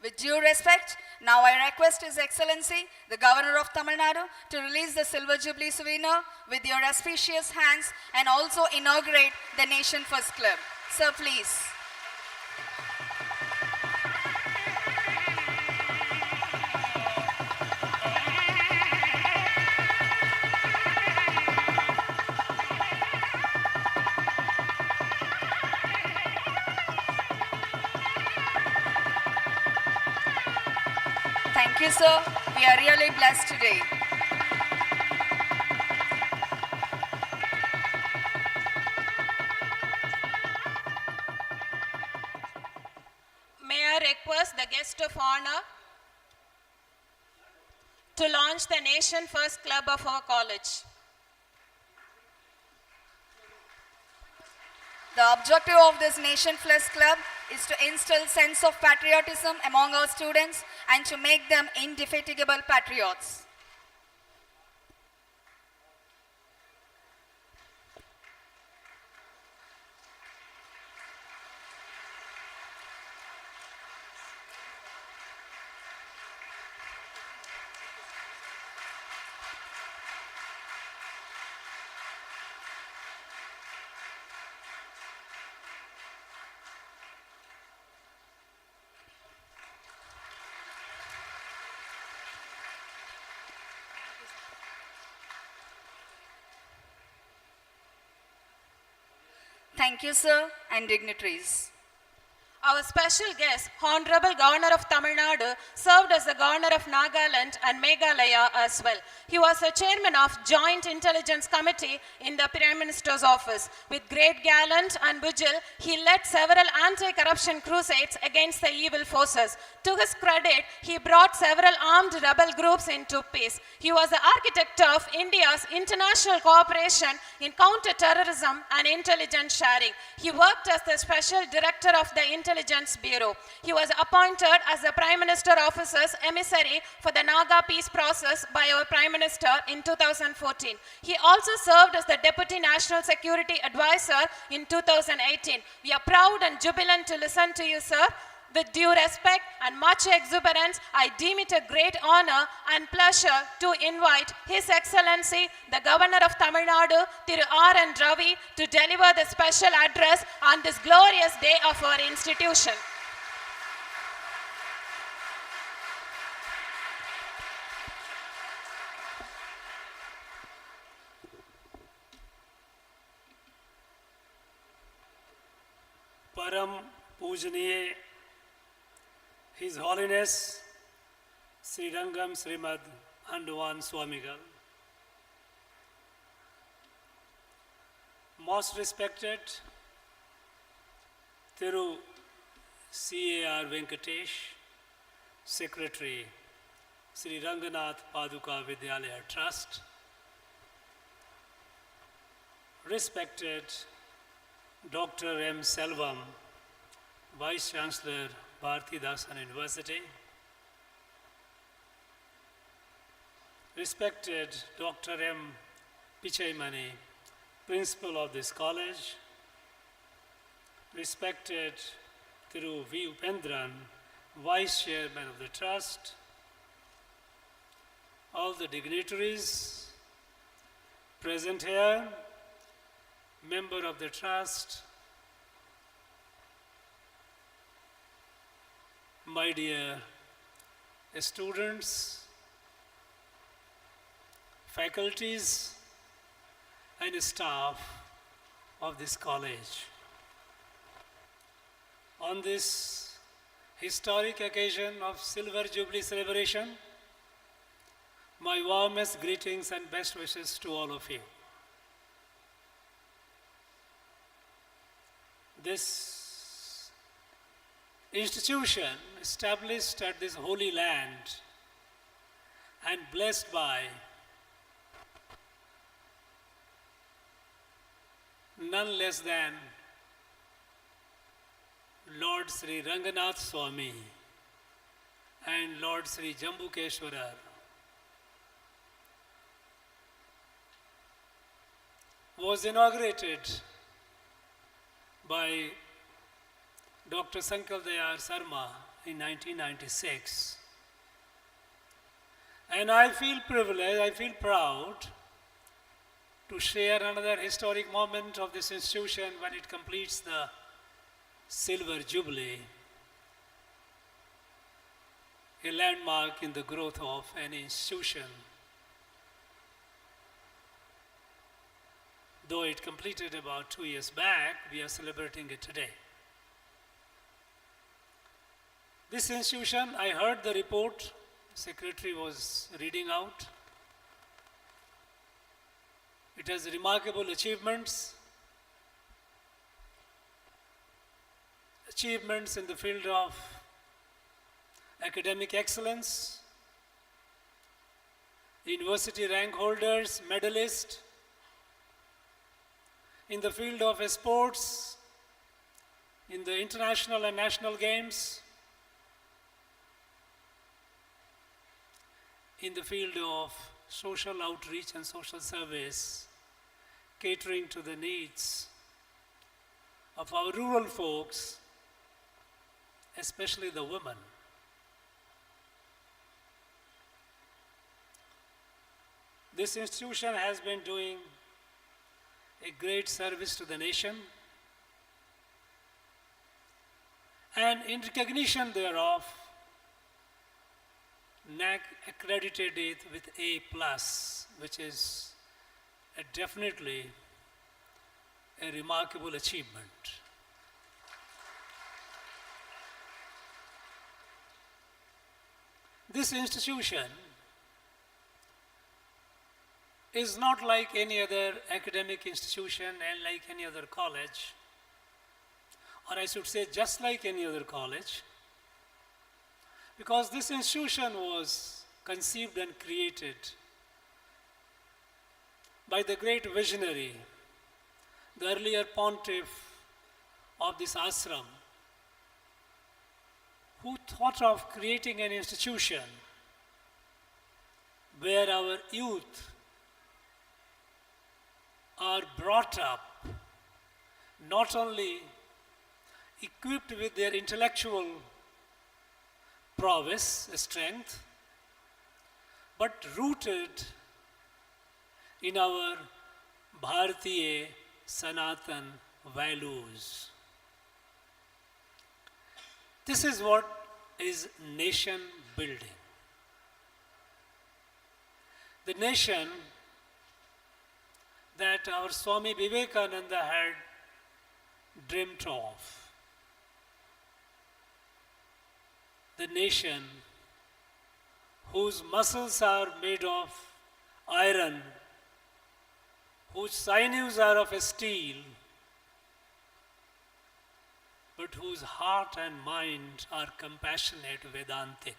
With due respect, now I request His Excellency, the Governor of Tamil Nadu, to release the Silver Jubilee souvenir with your auspicious hands and also inaugurate the Nation First Club. Sir, please. Thank you, sir. We are really blessed today. May I request the guest of honor to launch the Nation First Club of our college. The objective of this Nation First Club is to instill sense of patriotism among our students and to make them indefatigable patriots. Thank you, sir, and dignitaries. Our special guest, Hon'ble Governor of Tamil Nadu, served as the Governor of Nagaland and Meghalaya as well. He was the chairman of Joint Intelligence Committee in the Prime Minister's office. With great gallant and vigil, he led several anti-corruption crusades against the evil forces. To his credit, he brought several armed rebel groups into peace. He was the architect of India's international cooperation in counter-terrorism and intelligence sharing. He worked as the special director of the Intelligence Bureau. He was appointed as the Prime Minister Office's emissary for the Naga peace process by our Prime Minister in 2014. He also served as the Deputy National Security Advisor in 2018. We are proud and jubilant to listen to you, sir. With due respect and much exuberance, I deem it a great honor and pleasure to invite His Excellency, the Governor of Tamil Nadu, Thiru.R.N. Ravi, to deliver the special address on this glorious day of our institution. परम पूजनीय His Holiness Sri Rangam Srimad Hon'ble Swamigal, most respected Thiru.R.N. Venkatesh, Secretary Sri Ranganath Paduka Vidyalaya Trust, respected Dr. M. Selvam, Vice Chancellor Bharatidasan University, respected Dr. M. Pichaimani, Principal of this college, respected Thiru V. Upendran, Vice Chairman of the Trust, all the dignitaries present here, member of the Trust, my dear students, faculties, and staff of this college. On this historic occasion of Silver Jubilee celebration, my warmest greetings and best wishes to all of you. This institution established at this holy land and blessed by none less than Lord Sri Ranganath Swami and Lord Sri Jambukeshwarar was inaugurated by Dr. Sankal Dayar Sarma in 1996. And I feel privileged, I feel proud to share another historic moment of this institution when it completes the Silver Jubilee, a landmark in the growth of an institution. Though it completed about 2 years back, we are celebrating it today. This institution, I heard the report, Secretary was reading out. It has remarkable achievements in the field of academic excellence, university rank holders, medalists, in the field of sports, in the international and national games, in the field of social outreach and social service, catering to the needs of our rural folks, especially the women. This institution has been doing a great service to the nation, and in recognition thereof, NAC accredited it with A+, which is definitely a remarkable achievement. This institution is not like any other academic institution and like any other college, or I should say just like any other college, because this institution was conceived and created by the great visionary, the earlier pontiff of this ashram, who thought of creating an institution where our youth are brought up not only equipped with their intellectual prowess, strength, but rooted in our Bharatiya Sanatan values. This is what is nation building. The nation that our Swami Vivekananda had dreamt of. The nation whose muscles are made of iron, whose sinews are of steel, but whose heart and mind are compassionate, Vedantic.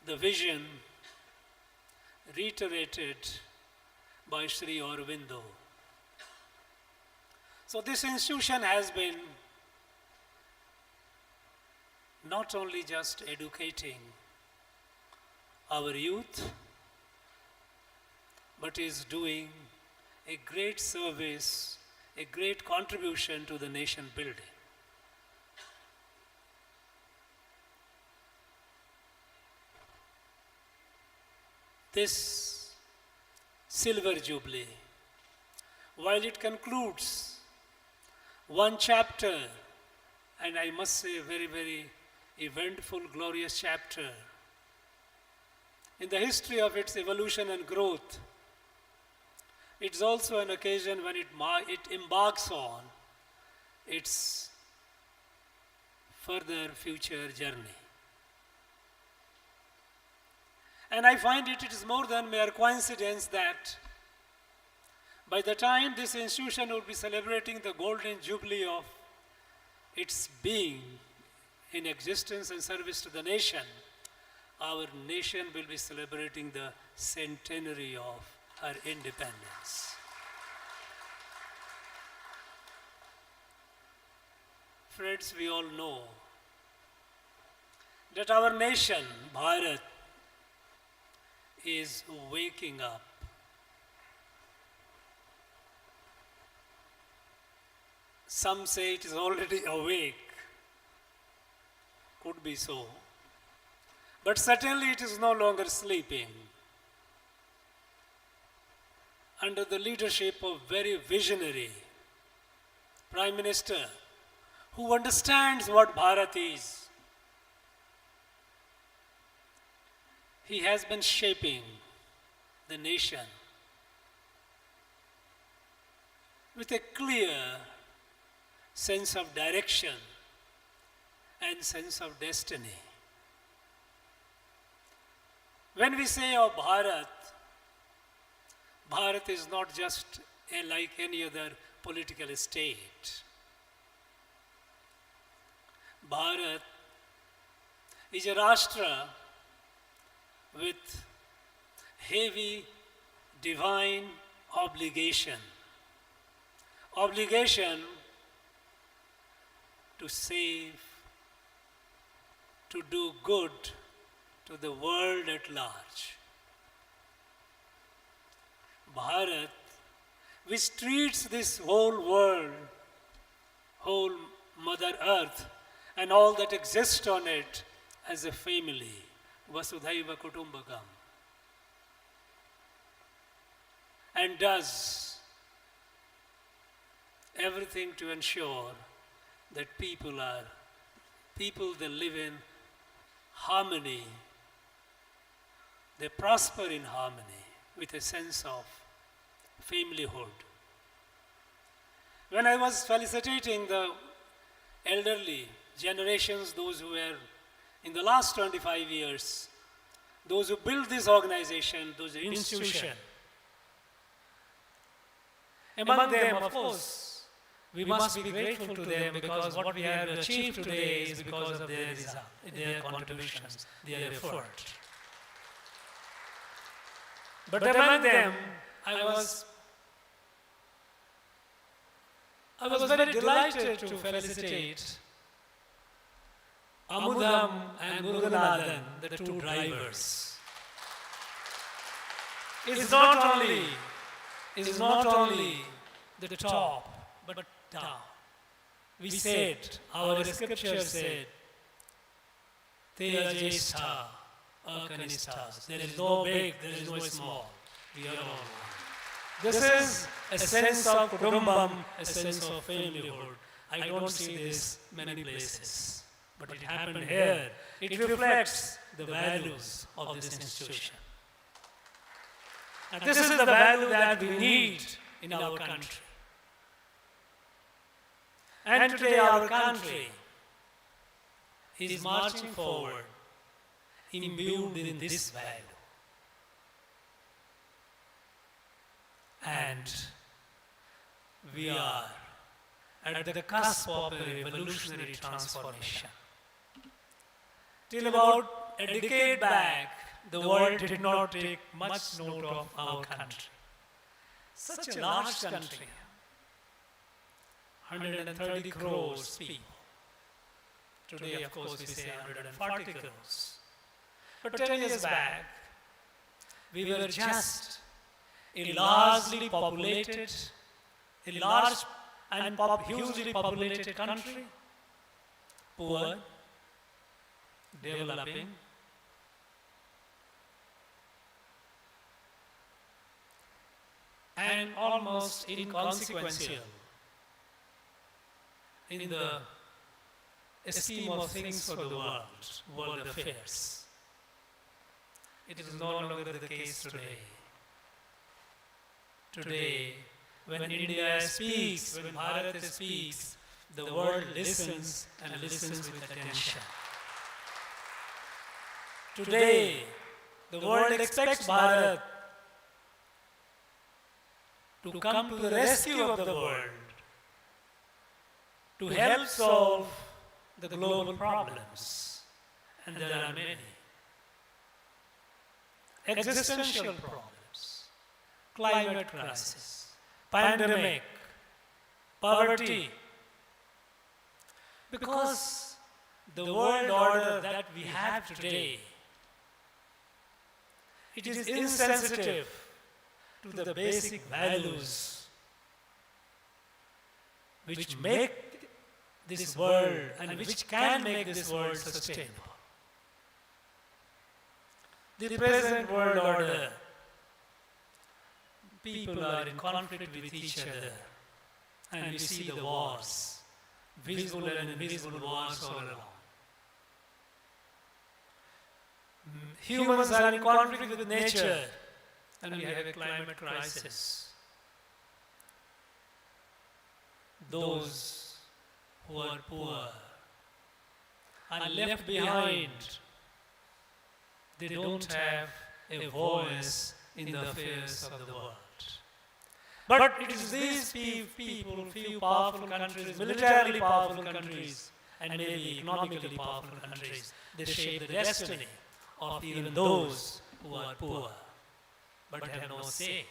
The vision reiterated by Sri Aurobindo. So this institution has been not only just educating our youth, but is doing a great service, a great contribution to the nation building. This Silver Jubilee, while it concludes one chapter, and I must say a very, very eventful, glorious chapter in the history of its evolution and growth, it's also an occasion when it embarks on its further future journey. And I find it is more than mere coincidence that by the time this institution will be celebrating the golden jubilee of its being in existence and service to the nation, our nation will be celebrating the centenary of her independence. Friends, we all know that our nation, Bharat, is waking up. Some say it is already awake. Could be so. But certainly it is no longer sleeping. Under the leadership of very visionary Prime Minister who understands what Bharat is, he has been shaping the nation with a clear sense of direction and sense of destiny. When we say of Bharat, Bharat is not just like any other political state. Bharat is a Rashtra with heavy divine obligation. Obligation to save, to do good to the world at large. Bharat, which treats this whole world, whole Mother Earth, and all that exists on it as a family, Vasudhaiva Kutumbakam, and does everything to ensure that people they live in harmony, they prosper in harmony with a sense of familyhood. When I was felicitating the elderly generations, those who were in the last 25 years, those who built this organization, those institution, among them, of course, we must be grateful to them because what we have achieved today is because of their contributions, their effort. But among them, I was very delighted to felicitate Amudam and Muruganathan, the two drivers. It's not only the top, but down. We said, our scripture said, Teya Jeshtha Akanisthas. There is no big, there is no small. We are all one. This is a sense of kudumbam, a sense of familyhood. I don't see this many places, but it happened here. It reflects the values of this institution. And this is the value that we need in our country. And today our country is marching forward imbued in this value. And we are at the cusp of a revolutionary transformation. Till about a decade back, the world did not take much note of our country. Such a large country, 130 crores people. Today, of course, we say 140 crores. But 10 years back, we were just a largely populated, a large and hugely populated country, poor, developing, and almost inconsequential in the scheme of things for the world affairs. It is no longer the case today. Today, when India speaks, when Bharat speaks, the world listens and listens with attention. Today, the world expects Bharat to come to the rescue of the world, to help solve the global problems. And there are many. Existential problems, climate crisis, pandemic, poverty. Because the world order that we have today it is insensitive to the basic values which make this world and which can make this world sustainable. The present world order, people are in conflict with each other, and we see the wars, visible and invisible wars all around. Humans are in conflict with nature, and we have a climate crisis. Those who are poor are left behind. They don't have a voice in the affairs of the world. But it is these people, few powerful countries, militarily powerful countries, and maybe economically powerful countries, they shape the destiny of even those who are poor, but have no say.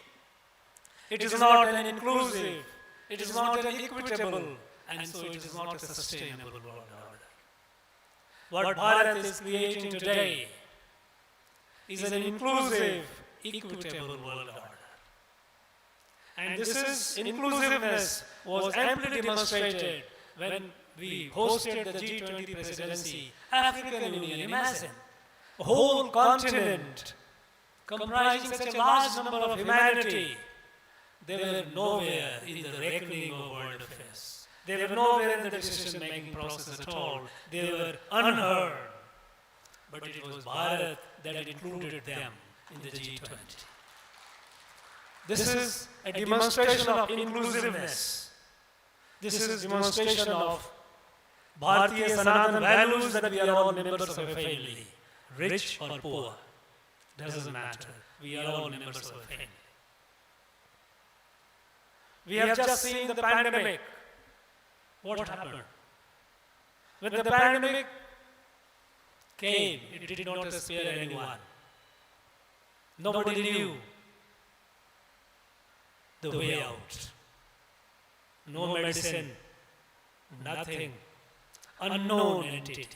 It is not an inclusive, it is not an equitable, and so it is not a sustainable world order. What Bharat is creating today is an inclusive, equitable world order. And this inclusiveness was amply demonstrated when we hosted the G20 presidency. African Union, imagine, a whole continent comprising such a large number of humanity. They were nowhere in the reckoning of world affairs. They were nowhere in the decision-making process at all. They were unheard. But it was Bharat that included them in the G20. This is a demonstration of inclusiveness. This is a demonstration of Bharatiya Sanatana values that we are all members of a family, rich or poor, doesn't matter. We are all members of a family. We have just seen the pandemic. What happened? When the pandemic came, it did not spare anyone. Nobody knew the way out. No medicine, nothing. Unknown entity,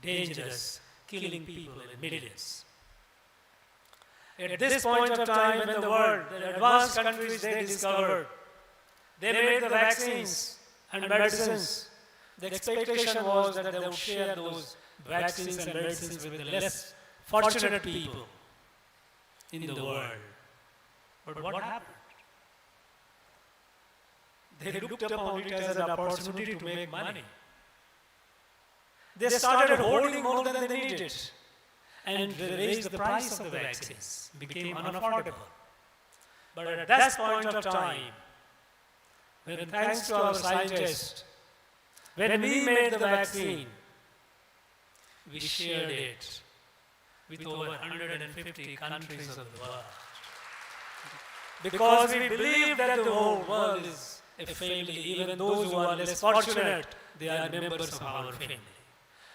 dangerous, killing people in millions. At this point of time, when the world, the advanced countries, they discovered, they made the vaccines and medicines. The expectation was that they would share those vaccines and medicines with the less fortunate people in the world. But what happened? They looked upon it as an opportunity to make money. They started hoarding more than they needed, and they raised the price of the vaccines, became unaffordable. But at that point of time, when thanks to our scientists, when we made the vaccine, we shared it with over 150 countries of the world. Because we believe that the whole world is a family, even those who are less fortunate, they are members of our family.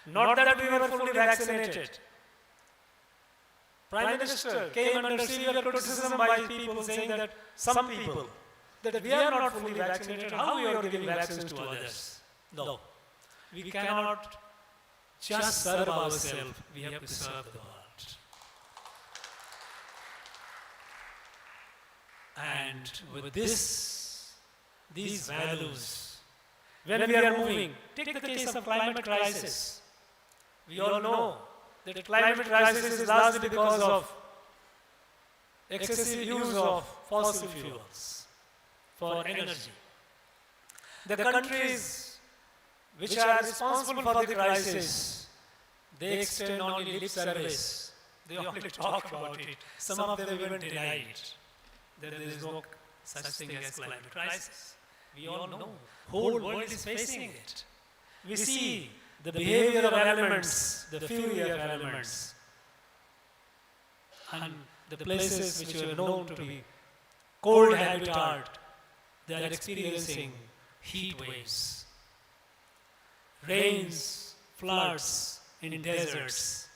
Not that we were fully vaccinated. Prime Minister came under severe criticism by people saying that some people, that we are not fully vaccinated, how we are giving vaccines to others? No. We cannot just serve ourselves, we have to serve the world. And with these values, when we are moving, take the case of climate crisis. We all know that the climate crisis is largely because of excessive use of fossil fuels for energy. The countries which are responsible for the crisis, they extend only lip service. They only talk about it. Some of them even deny it, that there is no such thing as climate crisis. We all know. Whole world is facing it. We see the behavior of elements, the fury of elements, and the places which were known to be cold habitat, they are experiencing heat waves, rains, floods in deserts,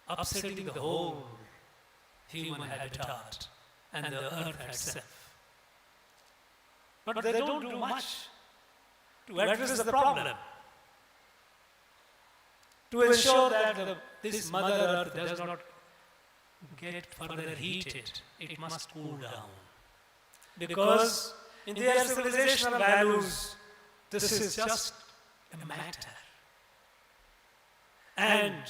upsetting the whole human habitat and the earth itself. But they don't do much to address the problem, to ensure that this Mother Earth does not get further heated, it must cool down. Because in their civilizational values, this is just a matter. And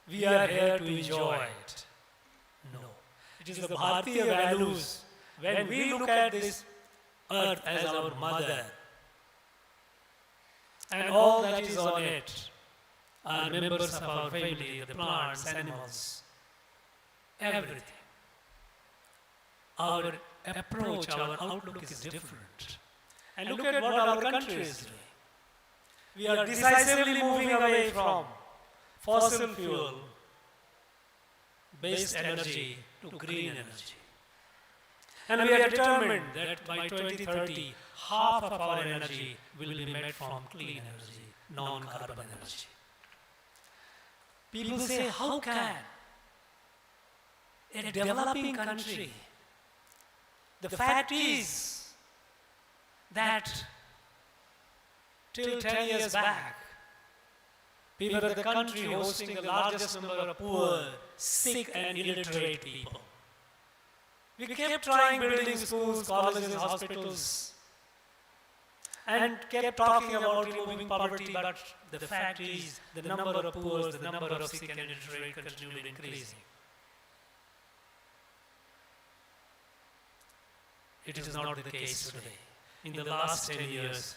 we are here to enjoy it. No. It is the Bharatiya values. When we look at this earth as our mother, and all that is on it are members of our family, the plants, animals, everything. Our approach, our outlook is different. And look at what our country is doing. We are decisively moving away from fossil fuel based energy to green energy. And we are determined that by 2030, half of our energy will be made from clean energy, non-carbon energy. People say, how can a developing country? The fact is that till 10 years back, we were the country hosting the largest number of poor, sick and illiterate people. We kept trying building schools, colleges, hospitals, and kept talking about removing poverty, but the fact is the number of poor, the number of sick and illiterate continued increasing. It is not the case today. In the last 10 years,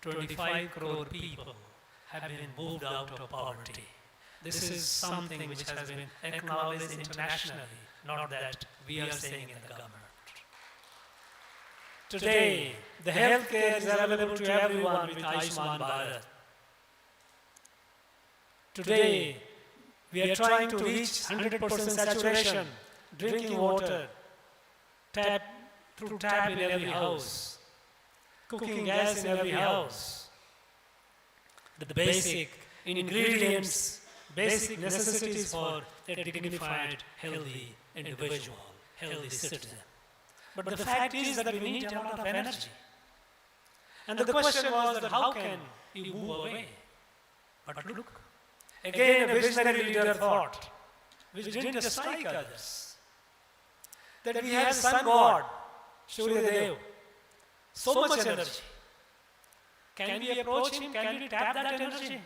25 crore people have been moved out of poverty. This is something which has been acknowledged internationally, not that we are saying in the government. Today, the healthcare is available to everyone with Ayushman Bharat. Today, we are trying to reach 100% saturation, drinking water, through tap in every house, cooking gas in every house. The basic ingredients, basic necessities for a dignified, healthy individual, healthy citizen. But the fact is that we need a lot of energy. And the question was that how can you move away? But look, again a visionary leader thought, which didn't strike others, that we have sun god, Surya Dev, so much energy. Can we approach him? Can we tap that energy?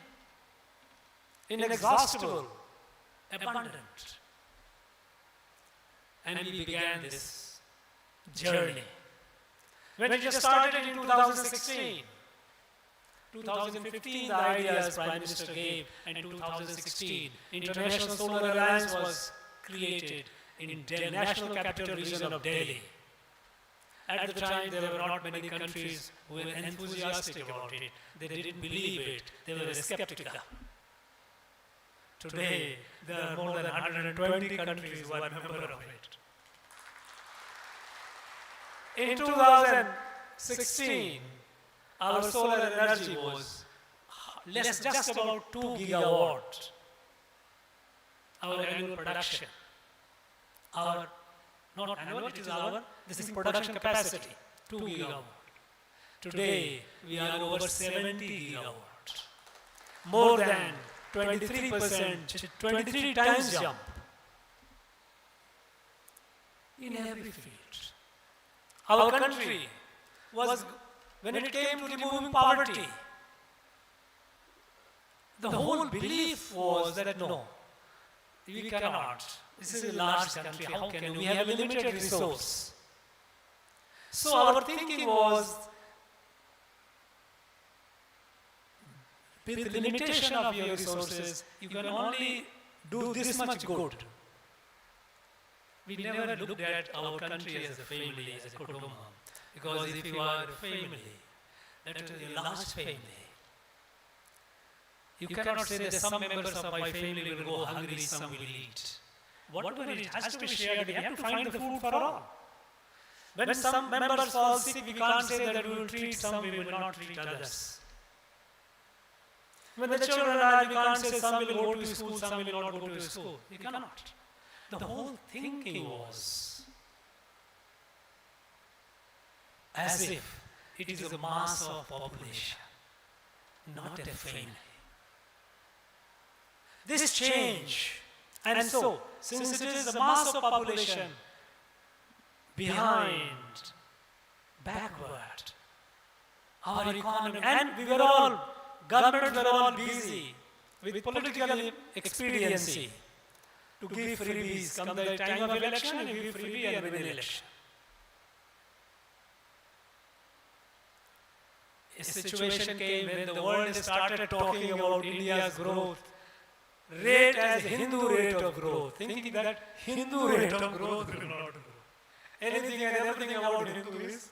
Inexhaustible, abundant. And we began this journey. When it just started in 2016, 2015 the ideas Prime Minister gave, and in 2016 International Solar Alliance was created in the National Capital Region of Delhi. At the time, there were not many countries who were enthusiastic about it. They didn't believe it. They were skeptical. Today, there are more than 120 countries who are members of it. In 2016, our solar energy was just about 2 gigawatts. Our annual production. Not annual, it is this is production capacity, 2 gigawatt. Today, we are over 70 gigawatts. More than 23%, 23 times jump in every field. Our country was, when it came to removing poverty, the whole belief was that no, we cannot. This is a large country, how can we have a limited resource? So our thinking was, with the limitation of your resources, you can only do this much good. We never looked at our country as a family, as a kutumba. Because if you are a family, that is a large family, you cannot say that some members of my family will go hungry, some will eat. Whatever it has to be shared, we have to find the food for all. When some members fall sick, we can't say that we will treat some, we will not treat others. When the children are, we can't say some will go to school, some will not go to school. We cannot. The whole thinking was as if it is a mass of population, not a family. This change And so, since it is the mass of population behind, backward, our economy, and we were all, governments were all busy with political expediency to give freebies come the time of election and give freebie and win election. A situation came when the world started talking about India's growth rate as Hindu rate of growth, thinking that Hindu rate of growth will not grow. Anything and everything about Hindu is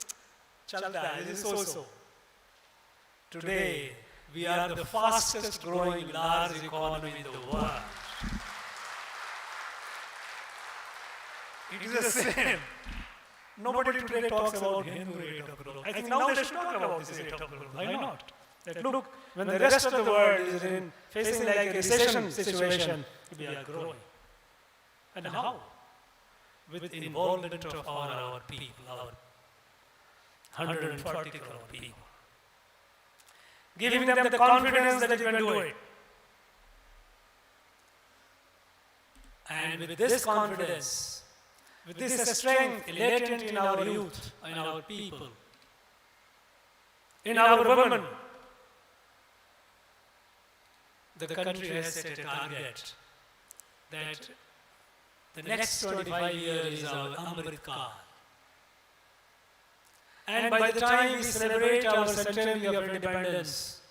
chalta, it is so-so. Today, we are the fastest growing large economy in the world. It is the same. Nobody today talks about Hindu rate of growth. I think now they should talk about this rate of growth. Why not? That look, when the rest of the world is facing like a recession situation, we are growing. And how? With involvement of our people, our 140 crore people. Giving them the confidence that you can do it. And with this confidence, with this strength latent in our youth, in our people, in our women, the country has set a target that the next 25 years is our Amrit Kaal. And by the time we celebrate our centenary of independence,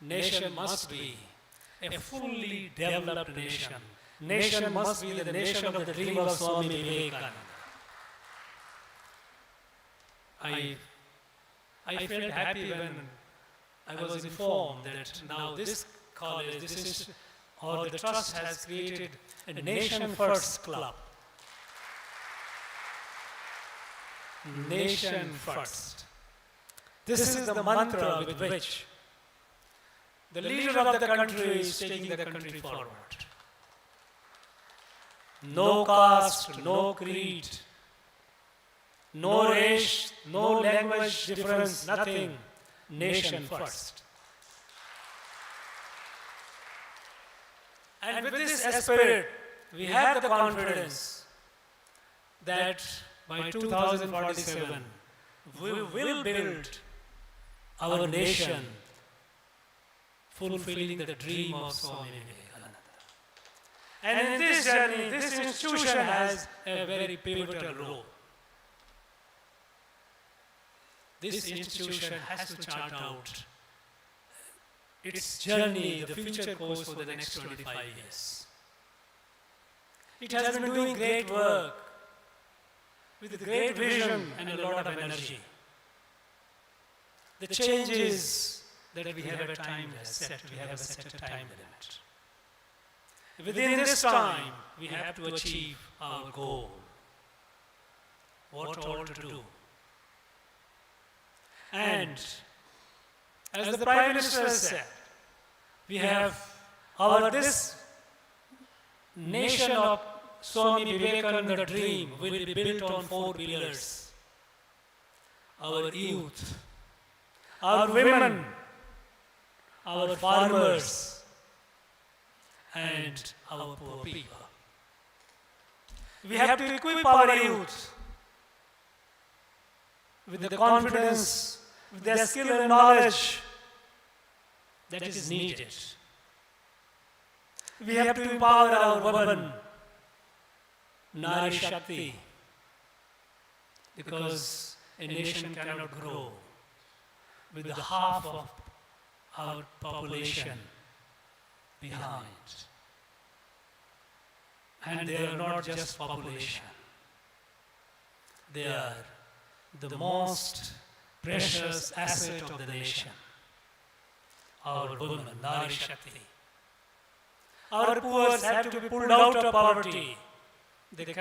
nation must be a fully developed nation. Nation must be the nation of the dream of Swami Vivekananda. I felt happy when I was informed that now this college, this institute, or the trust has created a Nation First Club. Nation First. This is the mantra with which the leader of the country is taking the country forward. No caste, no creed, no race, no language difference, nothing. Nation first. And with this spirit, we have the confidence that by 2047, we will build our nation fulfilling the dream of Swami Vivekananda. And in this journey, this institution has a very pivotal role. This institution has to chart out its journey, the future course for the next 25 years. It has been doing great work with great vision and a lot of energy. The changes that we have a time set, we have set a time limit. Within this time, we have to achieve our goal. What all to do? And as the Prime Minister said, we have this nation of Swami Vivekananda dream will be built on 4 pillars. Our youth, our women, our farmers, and our poor people. We have to equip our youth with the confidence, with their skill and knowledge that is needed. We have to empower our women, Nari Shakti, because a nation cannot grow with the half of our population behind. And they are not just population. They are the most precious asset of the nation. Our women, Nari Shakti. Our poor have to be pulled out of poverty. They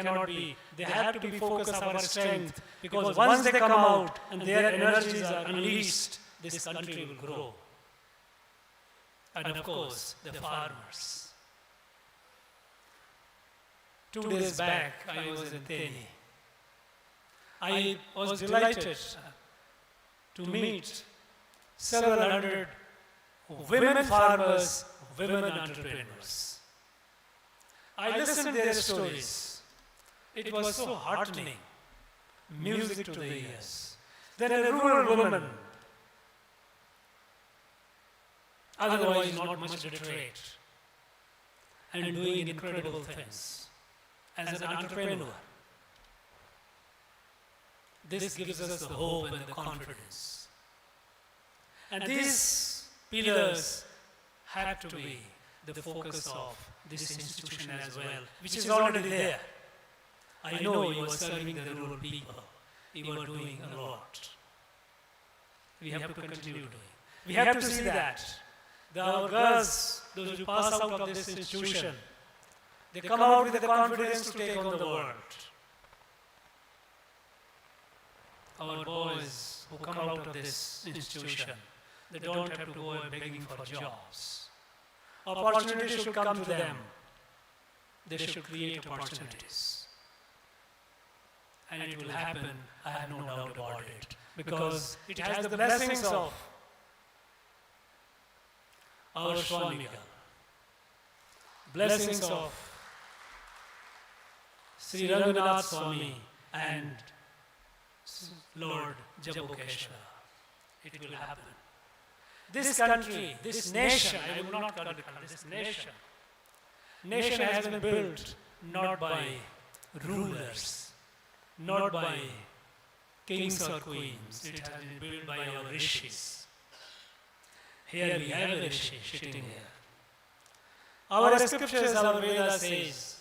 have to be focused on our strength, because once they come out and their energies are unleashed, this country will grow. And of course, the farmers. 2 days back, I was in Theni. I was delighted to meet several hundred women farmers, women entrepreneurs. I listened to their stories. It was so heartening, music to the ears. Then a rural woman, otherwise not much literate, and doing incredible things as an entrepreneur. This gives us the hope and the confidence. And these pillars have to be the focus of this institution as well, which is already there. I know you are serving the rural people. You are doing a lot. We have to continue doing. We have to see that our girls, those who pass out of this institution, they come out with the confidence to take on the world. Our boys who come out of this institution, they don't have to go begging for jobs. Opportunities should come to them. They should create opportunities. And it will happen, I have no doubt about it, because it has the blessings of our Swamigal, blessings of Sri Ranganath Swami and Lord Jabukeshwara. It will happen. This country, this nation, I will not call it country, this nation has been built not by rulers, not by kings or queens. It has been built by our rishis. Here we have a rishi sitting here. Our scriptures, our Veda says,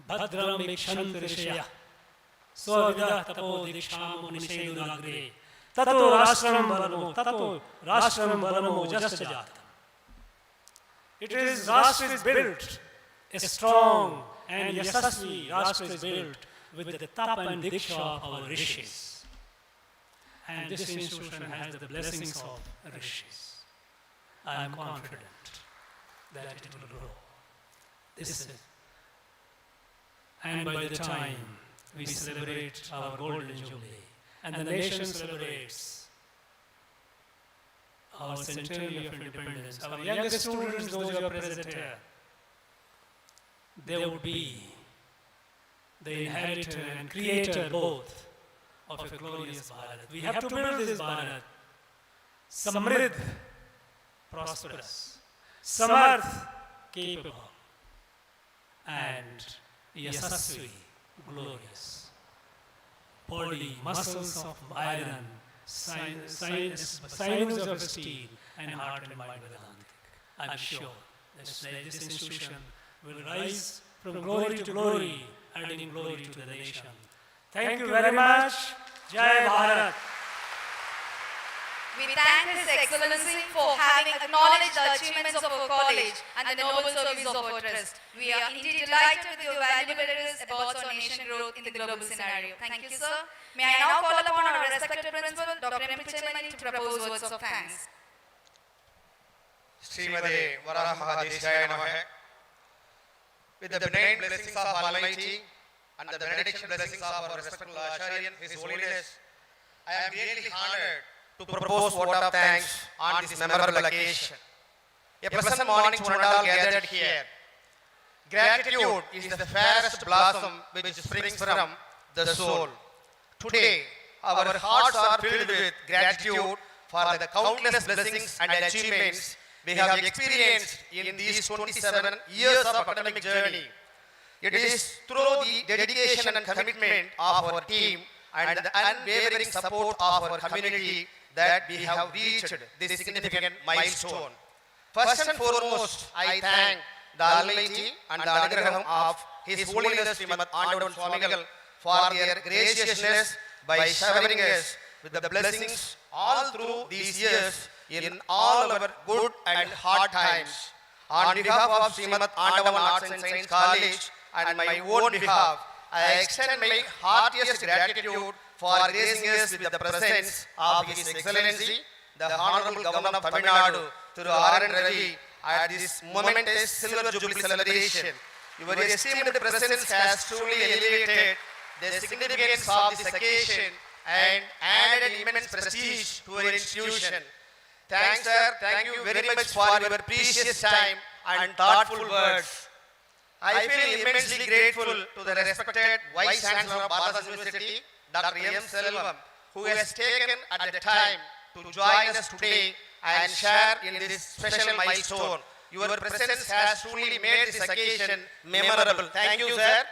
Bhadram Ikshant Rishya, Swavidah Tapo Diksham Nishenuragre, Tato Rashram Balamo Jastajatam. It is, Rashtra is built, a strong and yasasvi Rashtra is built with the tap and diksha of our rishis. And this institution has the blessings of rishis. I am confident that it will grow. This is, and by the time we celebrate our golden jubilee, and the nation celebrates our centenary of independence, our youngest students, those who are present here, they would be the inheritor and creator both of a glorious Bharat. We have to build this Bharat Samridh, prosperous, Samarth, capable, and Yasasvi, glorious. Body, muscles of iron, sinews of steel, and heart and mind Vedantic. I'm sure that this institution will rise from glory to glory, adding glory to the nation. Thank you very much. Jai Bharat. We thank His Excellency for having acknowledged the achievements of our college and the noble service of our trust. We are indeed delighted with your valuable letters about our nation growth in the global scenario. Thank you, sir. May I now call upon our respected principal, Dr. M. Pichemani, to propose words of thanks. Srimati Varahadeshaya Namaha. With the benign blessings of Almighty and the benediction blessings of our respectful Acharyan, His Holiness, I am really honored to propose word of thanks on this memorable occasion. A pleasant morning to all gathered here. Gratitude is the fairest blossom which springs from the soul. Today, our hearts are filled with gratitude for the countless blessings and achievements we have experienced in these 27 years of academic journey. It is through the dedication and commitment of our team and the unwavering support of our community that we have reached this significant milestone. First and foremost, I thank the Almighty and the Anugraham of His Holiness Srimad Hon'ble Swamigal for their graciousness by showering us with the blessings all through these years in all our good and hard times. On behalf of Srimad Hon'ble Arts and Science College and my own behalf, I extend my heartiest gratitude for gracing us with the presence of His Excellency, the Honorable Governor of Tamilnadu, Thiru.R.N. Ravi, at this momentous Silver Jubilee celebration. Your esteemed presence has truly elevated the significance of this occasion and added immense prestige to our institution. Thanks, sir. Thank you very much for your precious time and thoughtful words. I feel immensely grateful to the respected Vice Chancellor of Bharat University, Dr. M. Selvam, who has taken at the time to join us today and share in this special milestone. Your presence has truly made this occasion memorable. Thank you, sir.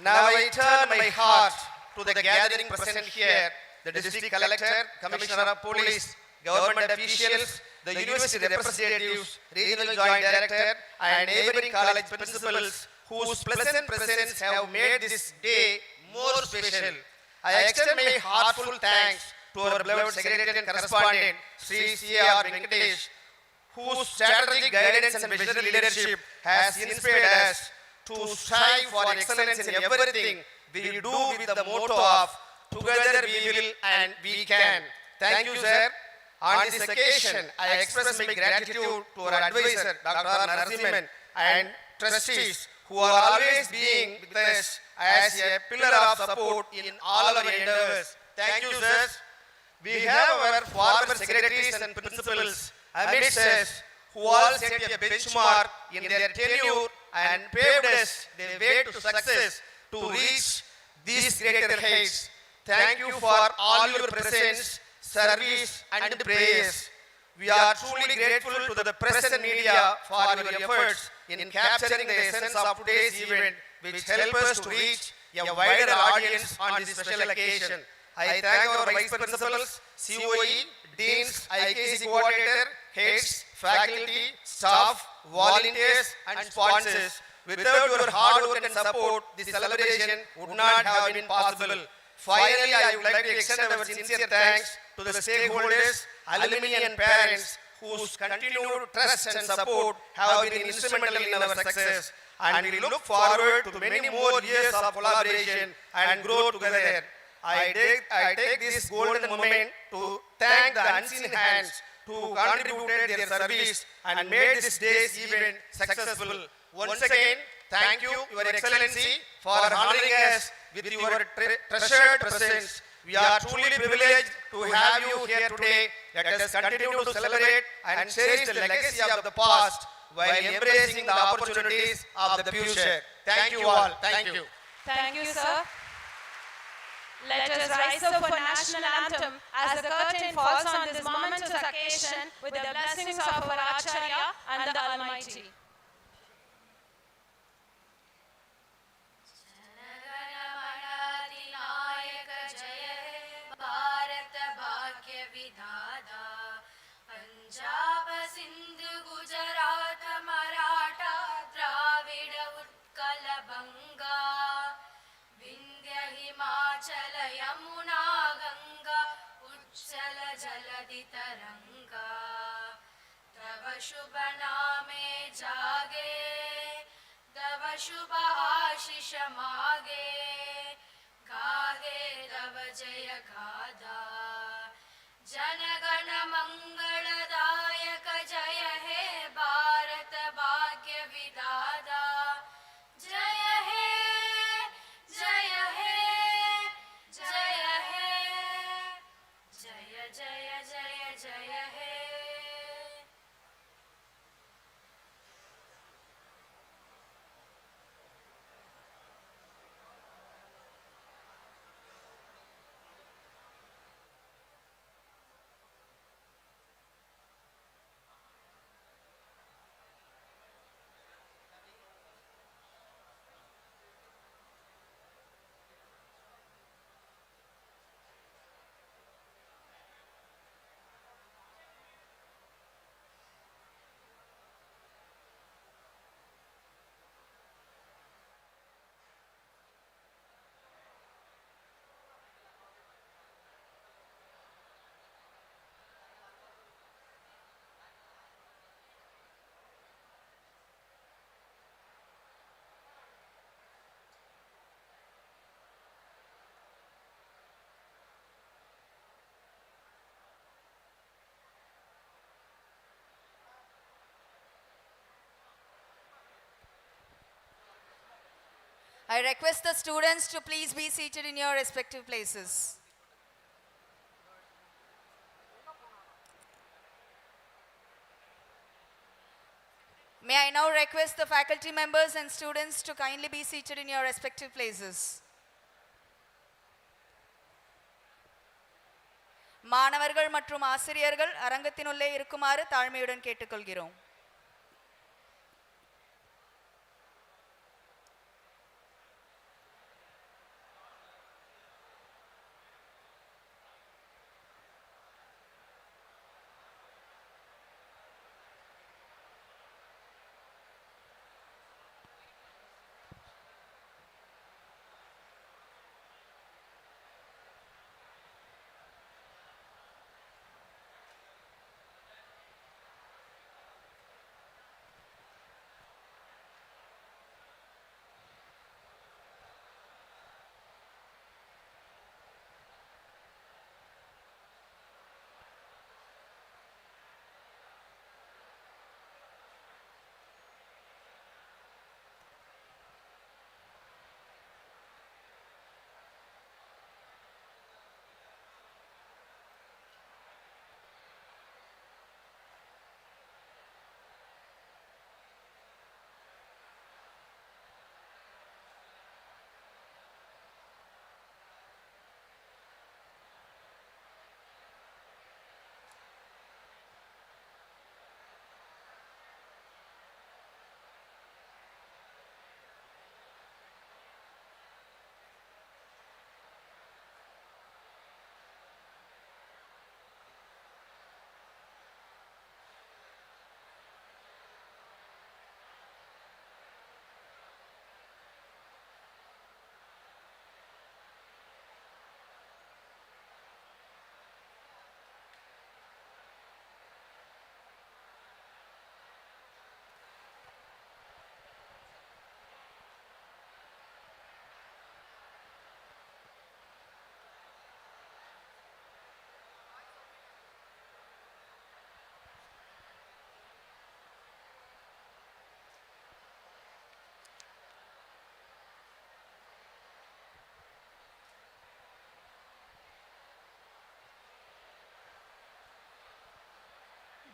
Now I turn my heart to the gathering present here, the District Collector, Commissioner of Police, government officials, the university representatives, regional joint director, and neighboring college principals whose pleasant presence have made this day more special. I extend my heartful thanks to our beloved Secretary and Correspondent, Sri C.R. Venkatesh, whose strategic guidance and visionary leadership has inspired us to strive for excellence in everything we do with the motto of together we will and we can. Thank you, sir. On this occasion, I express my gratitude to our advisor, Dr. Narasimhan, and trustees who are always being with us as a pillar of support in all our endeavors. Thank you, sirs. We have our former secretaries and principals amidst us who all set a benchmark in their tenure and paved us the way to success to reach these greater heights. Thank you for all your presence, service and prayers. We are truly grateful to the press and media for your efforts in capturing the essence of today's event, which help us to reach a wider audience on this special occasion. I thank our vice principals, COE, deans, IKC coordinator, heads, faculty, staff, volunteers and sponsors. Without your hard work and support, this celebration would not have been possible. Finally, I would like to extend our sincere thanks to the stakeholders, alumni and parents whose continued trust and support have been instrumental in our success. And we look forward to many more years of collaboration and growth together. I take this golden moment to thank the unseen hands who contributed their service and made this day's event successful. Once again, thank you, Your Excellency, for honoring us with your treasured presence. We are truly privileged to have you here today. Let us continue to celebrate and cherish the legacy of the past while embracing the opportunities of the future. Thank you all. Thank you. Thank you, sir. Let us rise up for national anthem as the curtain falls on this momentous occasion with the blessings of our Acharya and the Almighty. Punjab Sindh Gujarat Maratha Dravid Utkal बंगा विंध्य हिमाचल यमुना गंगा उच्चल जलधि तरंगा तव शुभ नामे जागे तव शुभ आशीष मागे गाहे तव जय गाथा जनगण मंगलदायक जय हे भारत भाग्य विधाता जय हे जय हे जय हे जय जय जय जय हे I request the students to please be seated in your respective places. May I now request the faculty members and students to kindly be seated in your respective places. மாணவர்கள் மற்றும் ஆசிரியர்கள் அரங்கத்தினுள்ளே இருக்குமாறு தாழ்மையுடன் கேட்டுக்கொள்கிறோம்.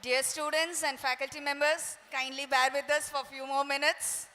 Dear students and faculty members, kindly bear with us for a few more minutes.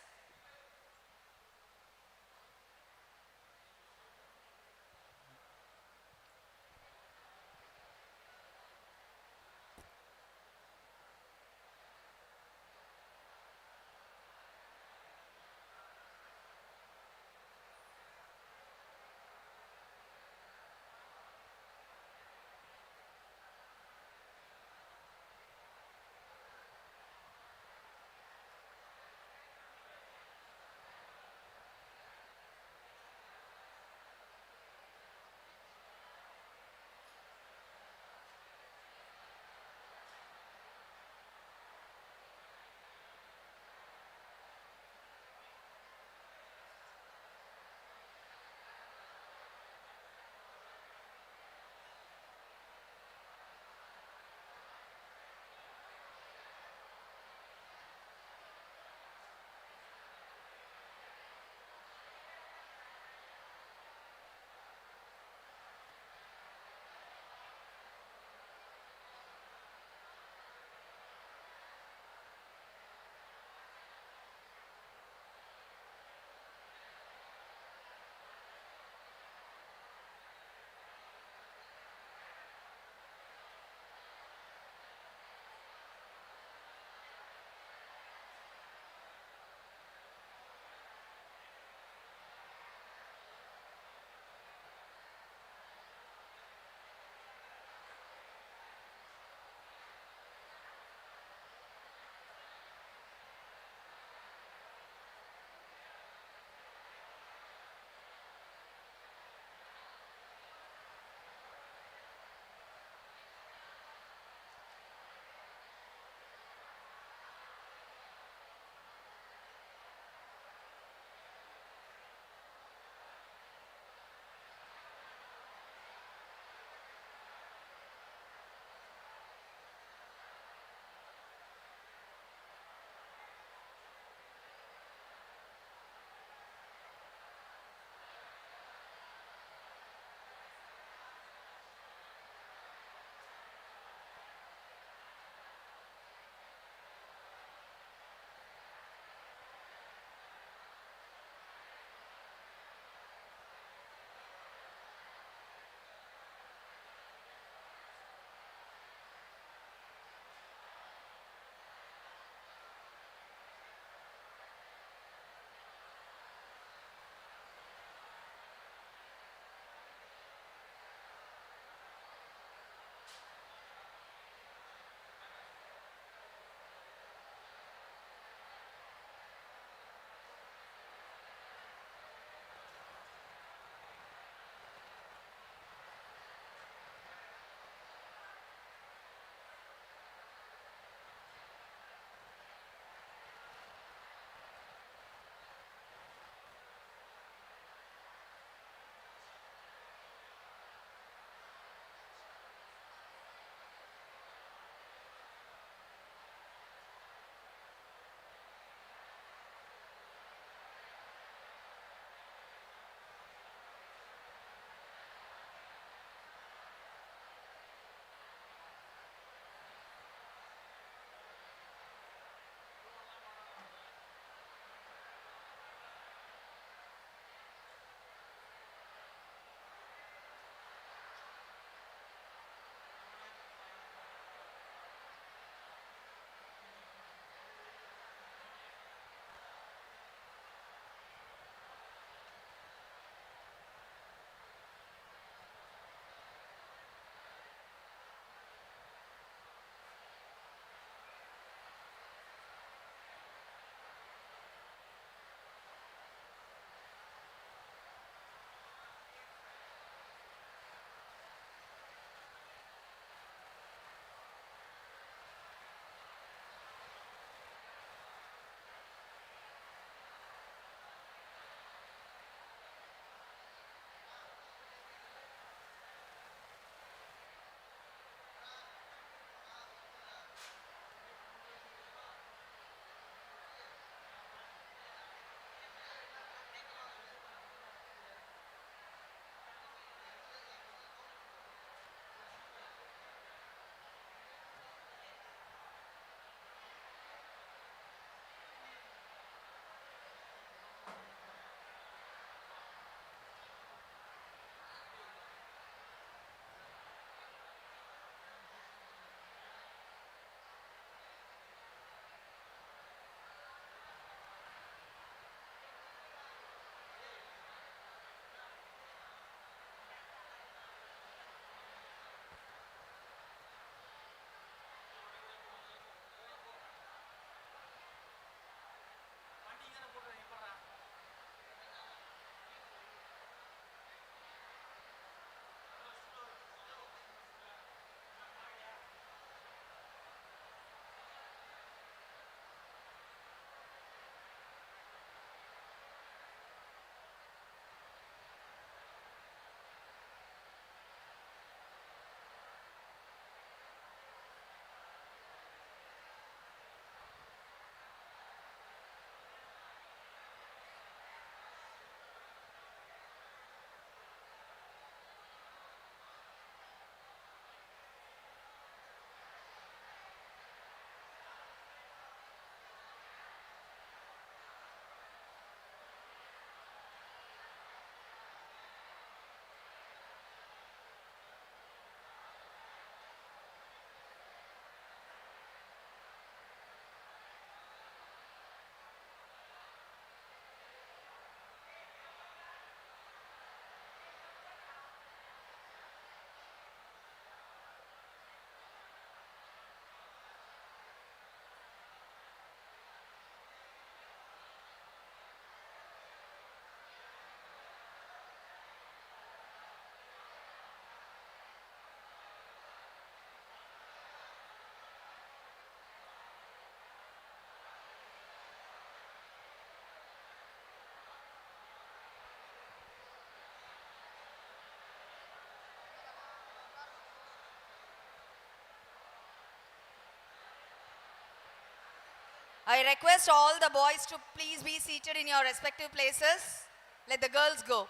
I request all the boys to please be seated in your respective places. Let the girls go.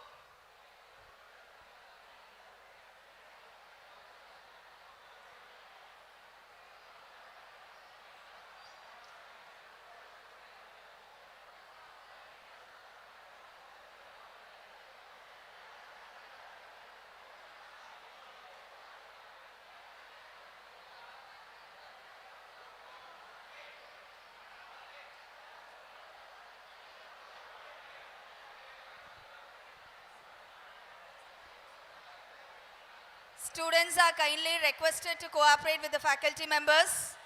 Students are kindly requested to cooperate with the faculty members.